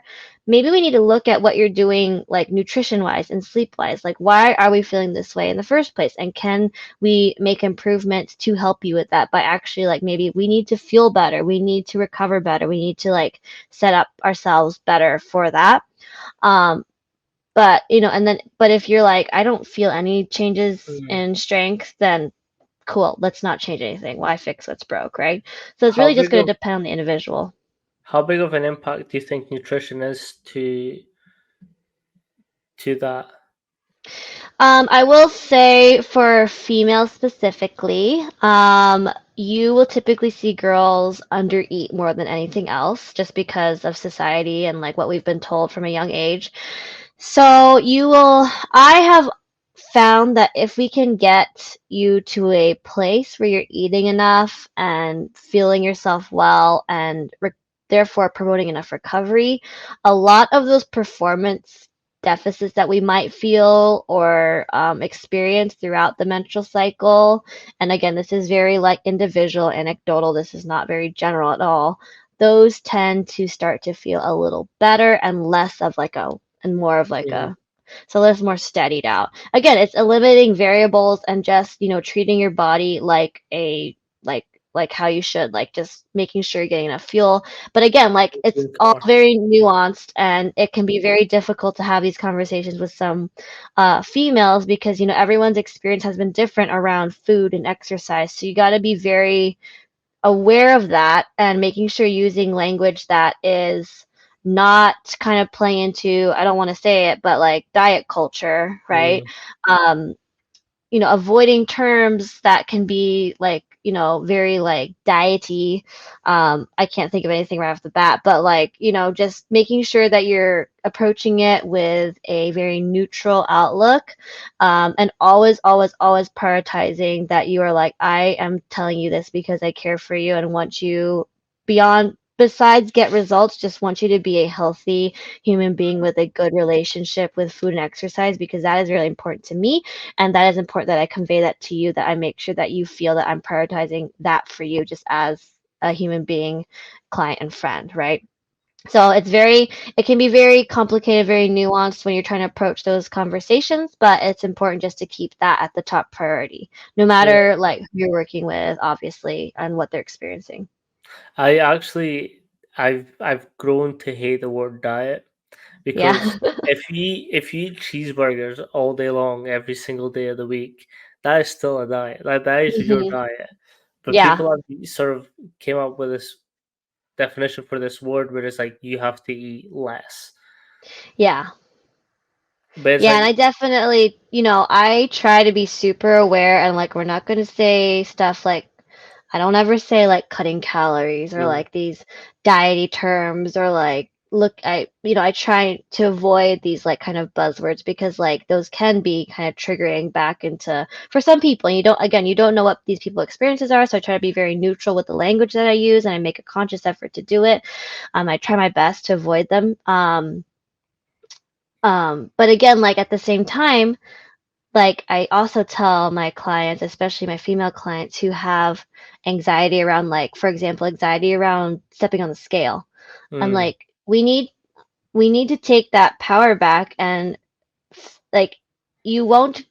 maybe we need to look at what you're doing, like nutrition wise and sleep wise. Like, why are we feeling this way in the first place? And can we make improvements to help you with that by actually, like, maybe we need to feel better, we need to recover better, we need to like set up ourselves better for that. Um, but and then, but if you're like, I don't feel any changes Mm. in strength, then cool, let's not change anything. Why fix what's broke, right? So it's How really just big going to of depend on the individual. how big of an impact do you think nutrition is to that? I will say for females specifically, you will typically see girls undereat more than anything else just because of society and like what we've been told from a young age. So I have found that if we can get you to a place where you're eating enough and feeling yourself well and therefore promoting enough recovery, a lot of those performance deficits that we might feel or experience throughout the menstrual cycle, and again, this is very like individual, anecdotal, this is not very general at all, those tend to start to feel a little better and less of like a and more of like Mm. a so that's more steadied out. Again, it's eliminating variables and just, treating your body like a like like how you should, like just making sure you're getting enough fuel. But again, like it's Protein all core. very nuanced and it can be very difficult to have these conversations with some females because, everyone's experience has been different around food and exercise. So you got to be very aware of that and making sure using language that is not kind of playing into, I don't want to say it, but like diet culture, right? Mm. Um, avoiding terms that can be like, very like diety. I can't think of anything right off the bat, but like, just making sure that you're approaching it with a very neutral outlook, and always, always, always prioritizing that you are like, I am telling you this because I care for you and want you besides get results, just want you to be a healthy human being with a good relationship with food and exercise because that is really important to me, and that is important that I convey that to you, that I make sure that you feel that I'm prioritizing that for you just as a human being, client, and friend, right? So it can be very complicated, very nuanced when you're trying to approach those conversations, but it's important just to keep that at the top priority, no Yeah. matter like who you're working with, obviously, and what they're experiencing. I actually I've grown to hate the word diet Yeah. because if you eat cheeseburgers all day long every single day of the week, that is still a diet. That is your Hmm. diet. But Yeah. people have sort of came up with this definition for this word where it's like you have to eat less. Yeah. But it's Yeah, and like I definitely, I try to be super aware and like we're not going to say stuff like I don't ever say like cutting calories or mm, like these diety terms or like look I try to avoid these like kind of buzzwords because like those can be kind of triggering back into for some people, and you don't know what these people experiences are, so I try to be very neutral with the language that I use and I make a conscious effort to do it. I try my best to avoid them. But again, like at the same time, like I also tell my clients, especially my female clients who have anxiety around, like, for example, anxiety around stepping on the scale. I'm mm, like, we need to take that power back and like you won't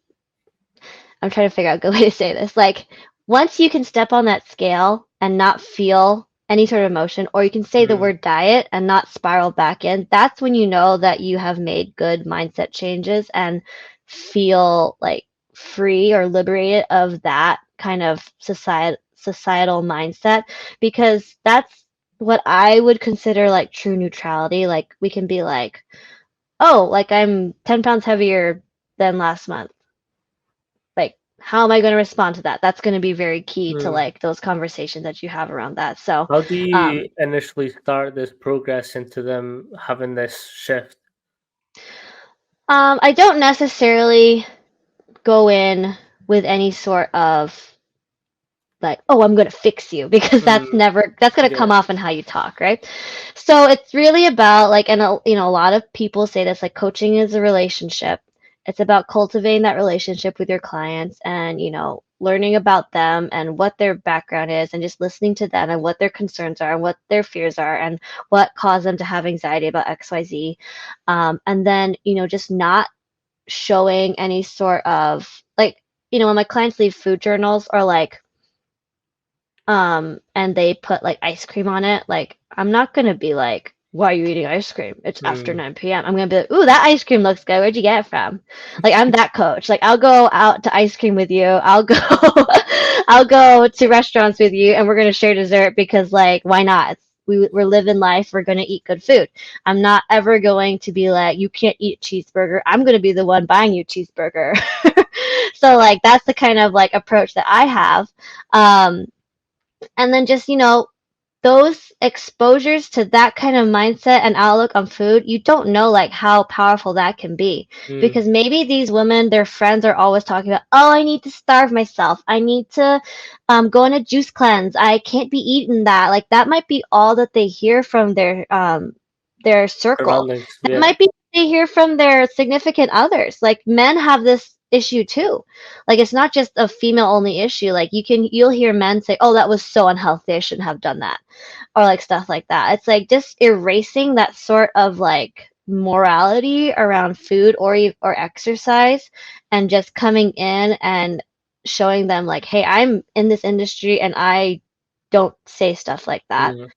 I'm trying to figure out a good way to say this. Like, once you can step on that scale and not feel any sort of emotion, or you can say the mm, word diet and not spiral back in, that's when you know that you have made good mindset changes and feel like free or liberated of that kind of societal mindset, because that's what I would consider like true neutrality. Like, we can be like, oh, like I'm 10 pounds heavier than last month, like how am I going to respond to that? That's going to be very key to mm. like those conversations that you have around that. So How do um you initially start this progress into them having this shift? I don't necessarily go in with any sort of like, oh, I'm going to fix you, because Mm, that's going to yeah. come off in how you talk, right? So it's really about like, and a lot of people say this, like coaching is a relationship. It's about cultivating that relationship with your clients, and learning about them and what their background is and just listening to them and what their concerns are and what their fears are and what caused them to have anxiety about XYZ. And then, just not showing any sort of like, when my clients leave food journals or like, and they put like ice cream on it, like I'm not gonna be like, why are you eating ice cream? It's after Mm. 9 p.m. I'm gonna be like, ooh, that ice cream looks good. Where'd you get it from? Like I'm that coach. Like I'll go out to ice cream with you. I'll go I'll go to restaurants with you and we're gonna share dessert because like why not? We're living life, we're gonna eat good food. I'm not ever going to be like, you can't eat a cheeseburger. I'm gonna be the one buying you a cheeseburger. So like that's the kind of like approach that I have. And then just, those exposures to that kind of mindset and outlook on food, you don't know like how powerful that can be. Mm. Because maybe these women, their friends are always talking about, oh, I need to starve myself. I need to go on a juice cleanse. I can't be eating that. Like that might be all that they hear from their circle. Surroundings, That yeah. might be what they hear from their significant others. Like men have this issue too. Like it's not just a female only issue. Like you'll hear men say, "Oh, that was so unhealthy. I shouldn't have done that." Or like stuff like that. It's like just erasing that sort of like morality around food or exercise and just coming in and showing them like, "Hey, I'm in this industry and I don't say stuff like that." Mm.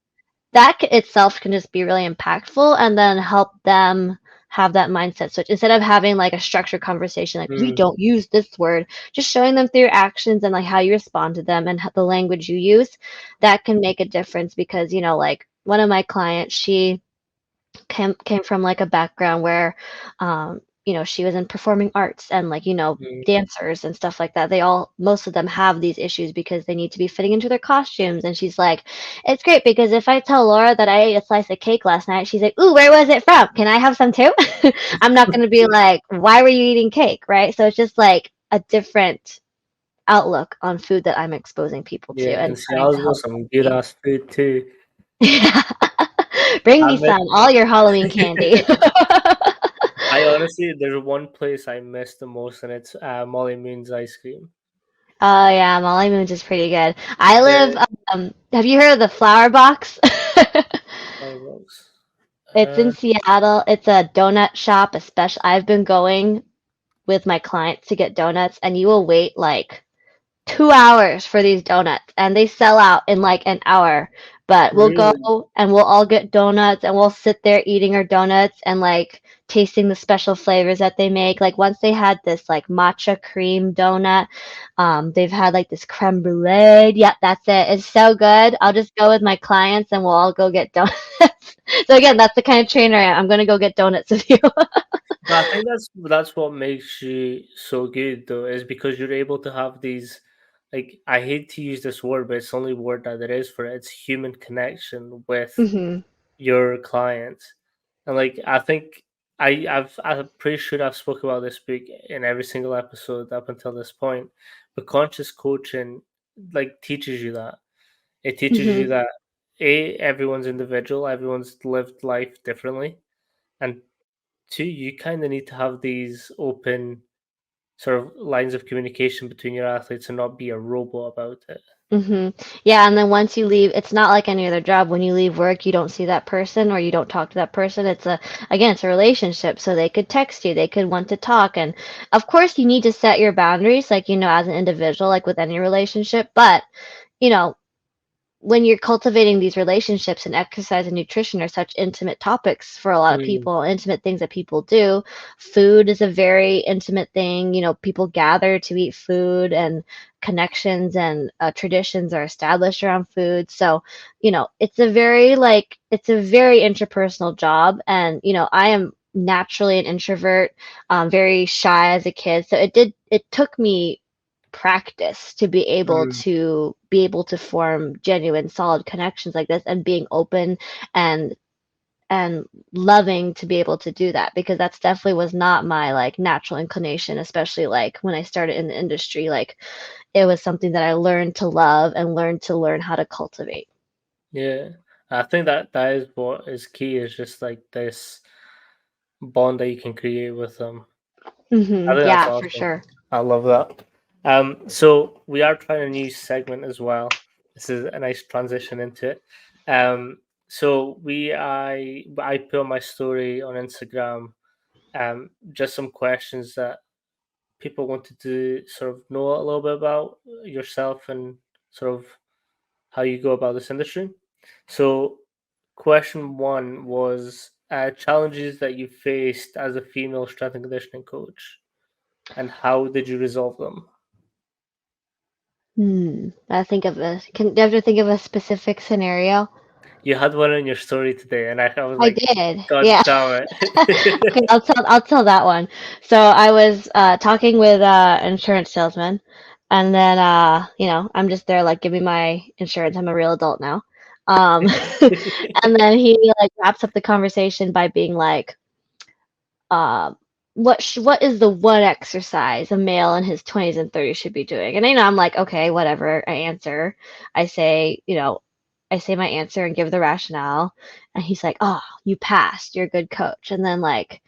Itself can just be really impactful and then help them have that mindset switch instead of having like a structured conversation like we Mm. don't use this word, just showing them through your actions and like how you respond to them and the language you use that can make a difference because like one of my clients, she came from like a background where she was in performing arts and like Mm. dancers and stuff like that. Most of them have these issues because they need to be fitting into their costumes, and she's like, it's great because if I tell Laura that I ate a slice of cake last night, she's like, ooh, where was it from? Can I have some too? I'm not going to be like, why were you eating cake, right? So it's just like a different outlook on food that I'm exposing people to Yeah, and and trying to Seattle's got help some good them. ass food too. Yeah. Bring I me miss some, all your Halloween candy. I honestly, there's one place I miss the most, and it's Molly Moon's ice cream. Oh yeah, Molly Moon's is pretty good. I live. Yeah, Have you heard of the Flower Box? Starbucks. It's in Uh, Seattle. It's a donut shop. Especially, I've been going with my clients to get donuts, and you will wait like 2 hours for these donuts and they sell out in like an hour. But we'll go really? and we'll all get donuts and we'll sit there eating our donuts and like tasting the special flavors that they make. Like once they had this like matcha cream donut, they've had like this creme brulee. Yep, that's it. It's so good. I'll just go with my clients and we'll all go get donuts. So again, that's the kind of trainer I am. I'm gonna go get donuts with you. No, I think that's what makes you so good though, is because you're able to have these, like, I hate to use this word, but it's the only word that there is for it. It's human connection with Hmm. your clients. And like I think I'm pretty sure I've spoke about this book in every single episode up until this point. But conscious coaching like teaches you that. It teaches you Hmm. that A, everyone's individual, everyone's lived life differently. And two, you kind of need to have these open sort of lines of communication between your athletes and not be a robot about it. Yeah, and then once you leave, it's not like any other job. When you leave work, you don't see that person or you don't talk to that person. Again, it's a relationship. So they could text you, they could want to talk. And of course, you need to set your boundaries, like, as an individual, like with any relationship. But, you know, when you're cultivating these relationships, and exercise and nutrition are such intimate topics for a lot of Mm, people, intimate things that people do. Food is a very intimate thing. People gather to eat food, and connections and traditions are established around food. So, it's a very interpersonal job. And, I am naturally an introvert, very shy as a kid. So it took me practice to mm, be able to form genuine solid connections like this and being open and and loving to be able to do that, because that's definitely was not my like natural inclination, especially like when I started in the industry. Like it was something that I learned to love and learn how to cultivate. yeah. I think that is what is key, is just like this bond that you can create with them. I think that's Yeah, for awesome. sure. I love that. So we are trying a new segment as well. This is a nice transition into it. So I put on my story on Instagram just some questions that people wanted to sort of know a little bit about yourself and sort of how you go about this industry. So, question one was challenges that you faced as a female strength and conditioning coach, and how did you resolve them? I think of a can do you have to think of a specific scenario? You had one in your story today, and I was I like, did. God Yeah. damn Okay, it. I'll tell that one. So I was talking with insurance salesman, and then I'm just there like give me my insurance. I'm a real adult now. Um and then he like wraps up the conversation by being like, uh, what is the one exercise a male in his 20s and 30s should be doing? And I'm like, okay, whatever. I answer. I say, I say my answer and give the rationale. And he's like, oh, you passed. You're a good coach. And then like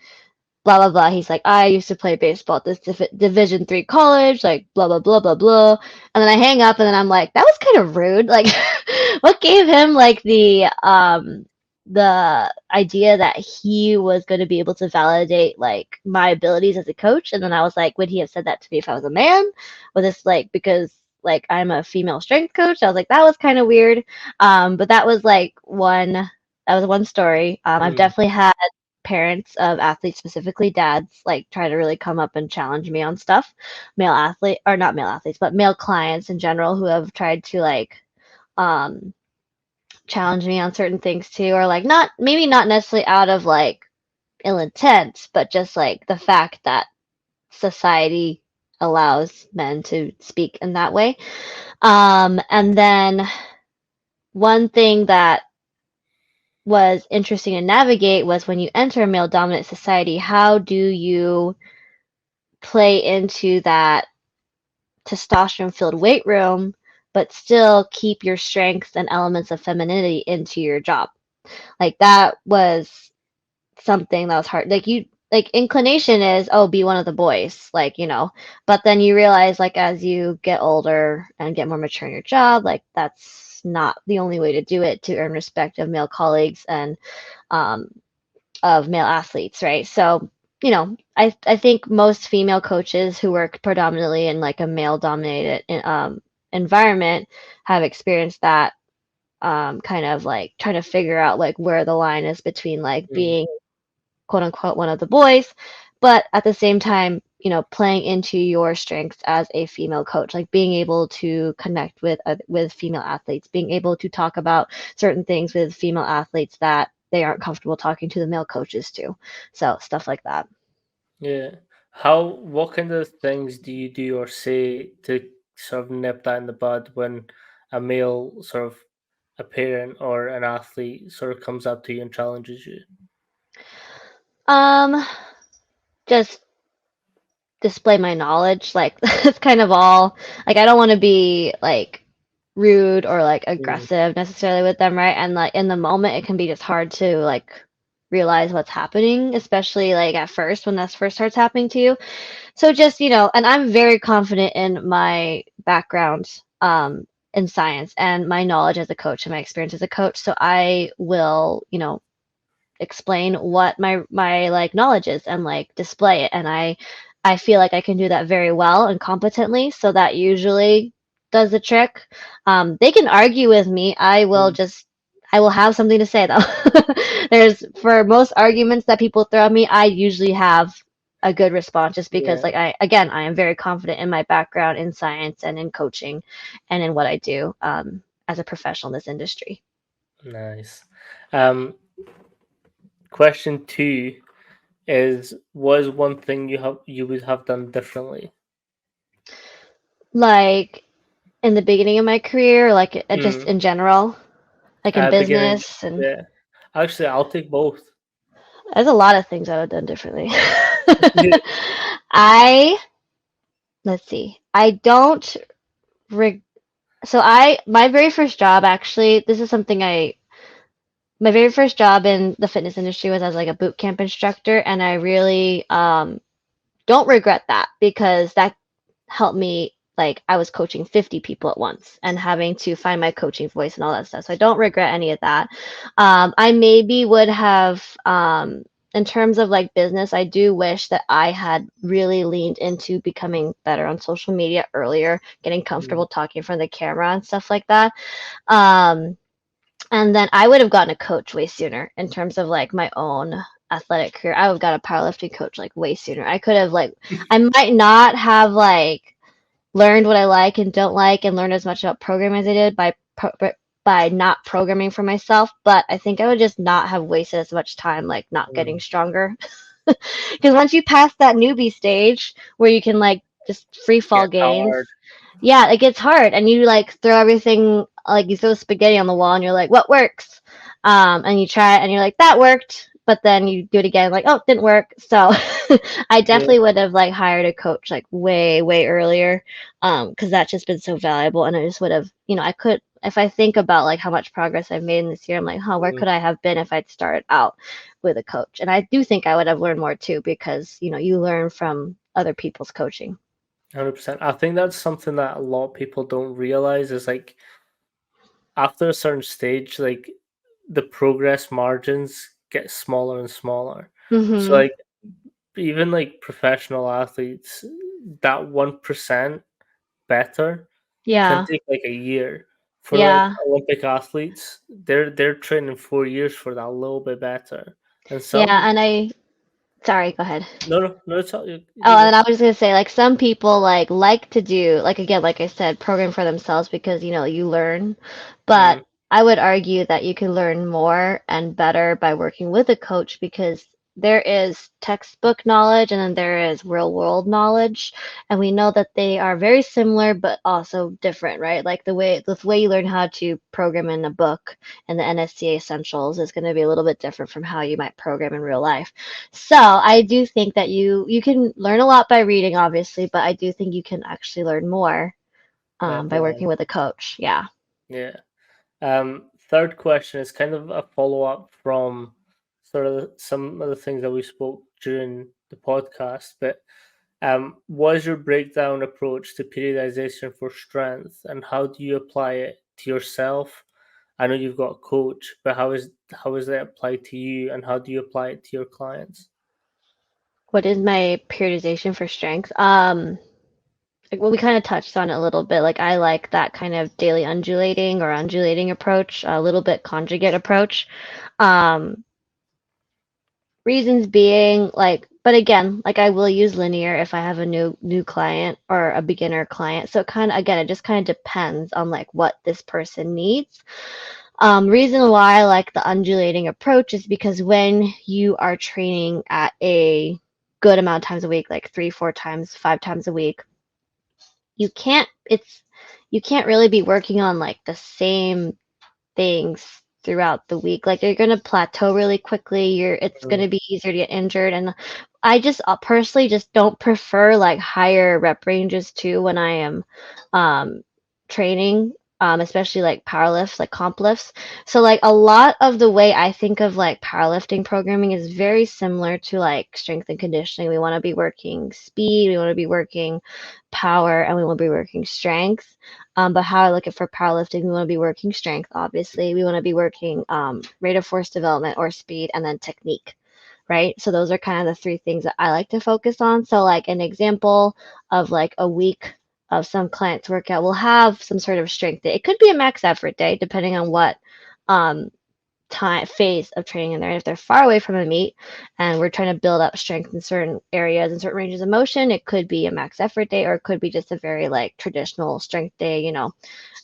blah blah blah. He's like, I used to play baseball at this Division three college, like blah blah blah blah blah. And then I hang up, and then I'm like, that was kind of rude. Like, what gave him like the idea that he was going to be able to validate like my abilities as a coach? And then I was like, would he have said that to me if I was a man? Was this like because like I'm a female strength coach? I was like, that was kind of weird. But that was one story. I've Mm, definitely had parents of athletes, specifically dads, like try to really come up and challenge me on stuff. Male athlete or not male athletes, but male clients in general who have tried to like um challenge me on certain things too, or like not maybe not necessarily out of like ill intent, but just like the fact that society allows men to speak in that way. And then one thing that was interesting to navigate was when you enter a male dominant society, how do you play into that testosterone filled weight room, but still keep your strengths and elements of femininity into your job? Like that was something that was hard. Like like inclination is, oh, be one of the boys, like, but then you realize like as you get older and get more mature in your job, like that's not the only way to do it to earn respect of male colleagues and um, of male athletes, right? So, I think most female coaches who work predominantly in like a male dominated environment have experienced that kind of like trying to figure out like where the line is between like mm, being quote unquote one of the boys, but at the same time, playing into your strengths as a female coach, like being able to connect with female athletes, being able to talk about certain things with female athletes that they aren't comfortable talking to the male coaches to. So stuff like that. yeah. What kind of things do you do or say to sort of nip that in the bud when a male sort of a parent or an athlete sort of comes up to you and challenges you? Um, just display my knowledge. Like that's kind of all. Like I don't want to be like rude or like Mm, aggressive necessarily with them, right? And like in the moment, it can be just hard to like realize what's happening, especially like at first when that first starts happening to you. So just and I'm very confident in my background in science and my knowledge as a coach and my experience as a coach. So I will explain what my like knowledge is and like display it, and I feel like I can do that very well and competently, so that usually does the trick. They can argue with me. mm, I will have something to say though. There's for most arguments that people throw at me, I usually have a good response just because yeah, like I am very confident in my background in science and in coaching and in what I do as a professional in this industry. nice. Um, question two is what is one thing you would have done differently? Like in the beginning of my career, like just Mm, in general, like in beginning, business, and yeah. Actually, I'll take both. there's a lot of things I would have done differently. I let's see. I don't reg- so I my very first job actually, this is something I my very first job in the fitness industry was as like a boot camp instructor, and I really don't regret that because that helped me like I was coaching 50 people at once and having to find my coaching voice and all that stuff. So I don't regret any of that. I maybe would have, in terms of like business, I do wish that I had really leaned into becoming better on social media earlier, getting Mm. comfortable talking in front of the camera and stuff like that. Um, and then I would have gotten a coach way sooner in terms of like my own athletic career. I would have got a powerlifting coach like way sooner. I could have like, I might not have like learned what I like and don't like and learned as much about programming as I did by not programming for myself, but I think I would just not have wasted as much time like not getting Mm. stronger. Because once you pass that newbie stage where you can like just free fall Get gains, hard. yeah, it gets hard, and you like throw everything, like you throw spaghetti on the wall, and you're like, what works? And you try it, and you're like, that worked, but then you do it again, like, oh, it didn't work. So I Yeah, definitely would have like hired a coach like way, way earlier, because that's just been so valuable, and I just would have, I could. If I think about like how much progress I've made in this year, I'm like, huh, where mm, could I have been if I'd started out with a coach? And I do think I would have learned more too, because you learn from other people's coaching. 100%. I think that's something that a lot of people don't realize is like after a certain stage, like the progress margins get smaller and smaller. So Mm-hmm. like even like professional athletes, that 1% better can Yeah. take like a year. For like Yeah. Olympic athletes, they're training 4 years for that little bit better. And Yeah, some and sorry, go ahead. no, it's all Oh, you and go. I was just gonna say, like some people like to do like again, like I said, program for themselves because you learn. But Mm, I would argue that you can learn more and better by working with a coach because there is textbook knowledge and then there is real world knowledge, and we know that they are very similar but also different, right? Like the way you learn how to program in a book and the NSCA essentials is going to be a little bit different from how you might program in real life. So I do think that you can learn a lot by reading, obviously, but I do think you can actually learn more by definitely. working with a coach. Yeah. Yeah. Third question is kind of a follow-up from sort of some of the things that we spoke during the podcast, but what is your breakdown approach to periodization for strength, and how do you apply it to yourself? I know you've got a coach, but how is that applied to you, and how do you apply it to your clients? What is my periodization for strength? Well, we kind of touched on it a little bit. Like I like that kind of daily undulating or undulating approach, a little bit conjugate approach. Um, Reasons being like, but again, like I will use linear if I have a new client or a beginner client. So it just kind of depends on like what this person needs. Reason why I like the undulating approach is because when you are training at a good amount of times a week, like 3, 4 times, 5 times a week, you can't it's you can't really be working on like the same things throughout the week. Like you're gonna plateau really quickly. It's Mm, gonna be easier to get injured, and I just personally just don't prefer like higher rep ranges too when I am um, training. Especially like power lifts, like comp lifts. So like a lot of the way I think of like powerlifting programming is very similar to like strength and conditioning. We want to be working speed, we want to be working power, and we want to be working strength. But how I look at for powerlifting, we want to be working strength, obviously. We want to be working rate of force development or speed, and then technique, right? So those are kind of the three things that I like to focus on. So like an example of like a week of some clients workout will have some sort of strength day. It could be a max effort day, depending on what um, time phase of training in there. And if they're far away from a meet and we're trying to build up strength in certain areas and certain ranges of motion, it could be a max effort day or it could be just a very like traditional strength day,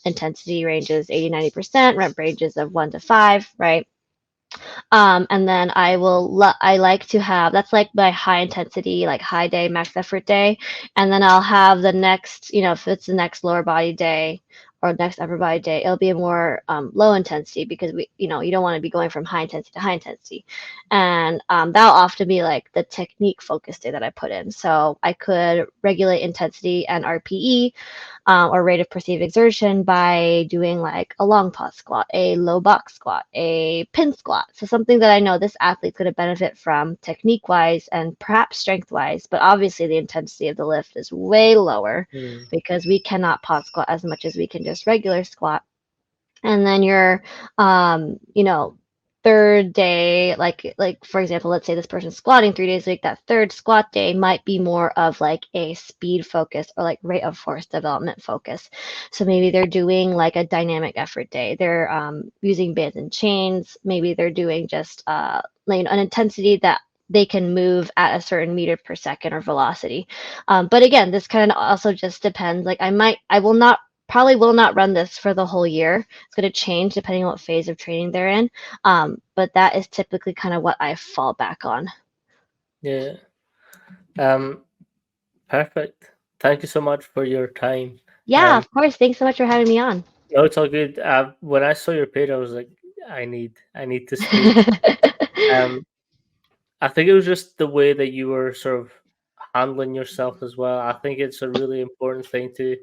intensity ranges 80, 90%, rep ranges of 1 to 5, right? And then I like to have, that's like my high intensity, like high day, max effort day. And then I'll have the next, if it's the next lower body day or next upper body day, it'll be a more low intensity because you don't want to be going from high intensity to high intensity. And that'll often be like the technique focus day that I put in. So I could regulate intensity and RPE, or rate of perceived exertion, by doing like a long pause squat, a low box squat, a pin squat. So something that I know this athlete's going to benefit from technique wise and perhaps strength wise, but obviously the intensity of the lift is way lower Mm. because we cannot pause squat as much as we can just regular squat. And then your third day, like for example, let's say this person's squatting 3 days a week, that third squat day might be more of like a speed focus or like rate of force development focus. So maybe they're doing like a dynamic effort day, they're using bands and chains, maybe they're doing just like an intensity that they can move at a certain meter per second or velocity. But again, this kind of also just depends. Like I will not probably will not run this for the whole year. It's going to change depending on what phase of training they're in. But that is typically kind of what I fall back on. Yeah. Um. Perfect. Thank you so much for your time. Yeah, Um. of course. Thanks so much for having me on. No, it's all good. When I saw your page, I was like, I need to speak. Um. I think it was just the way that you were sort of handling yourself as well. I think it's a really important thing to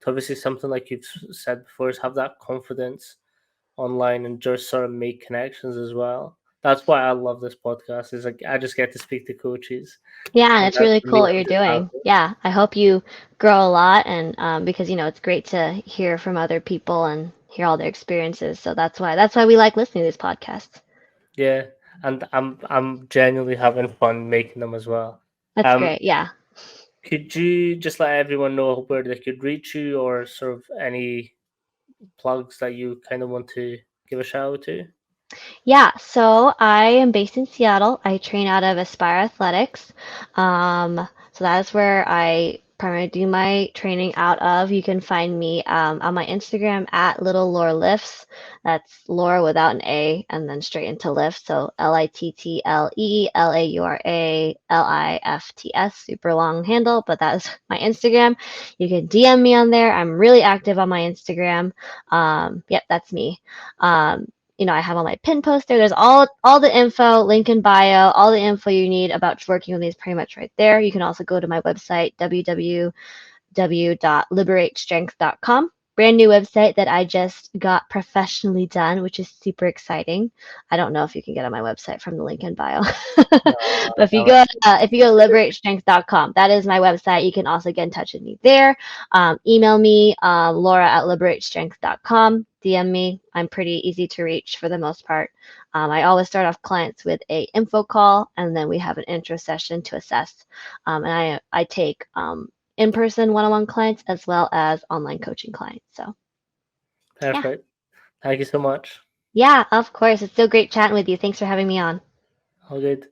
obviously something like you've said before is have that confidence online and just sort of make connections as well. That's why I love this podcast. Is like I just get to speak to coaches, Yeah, and and it's that really for me, cool what I'm you're just doing. happy. Yeah, I hope you grow a lot, and because it's great to hear from other people and hear all their experiences. So that's why we like listening to these podcasts. Yeah, and I'm genuinely having fun making them as well. That's Um, great. Yeah. could you just let everyone know where they could reach you, or sort of any plugs that you kind of want to give a shout out to? Yeah, so I am based in Seattle. I train out of Aspire Athletics. So that is where I primarily do my training out of. You can find me on my Instagram at Little Laura Lifts. That's Laura without an A and then straight into lift. So LITTLELAURALIFTS. Super long handle, but that is my Instagram. You can DM me on there. I'm really active on my Instagram. Yep, that's me. I have all my pin poster. There's all the info, link in bio, all the info you need about working with me is pretty much right there. You can also go to my website, www.liberatestrength.com. Brand new website that I just got professionally done, which is super exciting. I don't know if you can get on my website from the link in bio, but That was if you go to liberatestrength.com, that is my website. You can also get in touch with me there. Email me, Laura at liberatestrength.com. DM me. I'm pretty easy to reach for the most part. I always start off clients with a info call, and then we have an intro session to assess. And I take in-person one-on-one clients as well as online coaching clients. So yeah, perfect. Thank you so much. yeah, of course. It's so great chatting with you. Thanks for having me on. All good.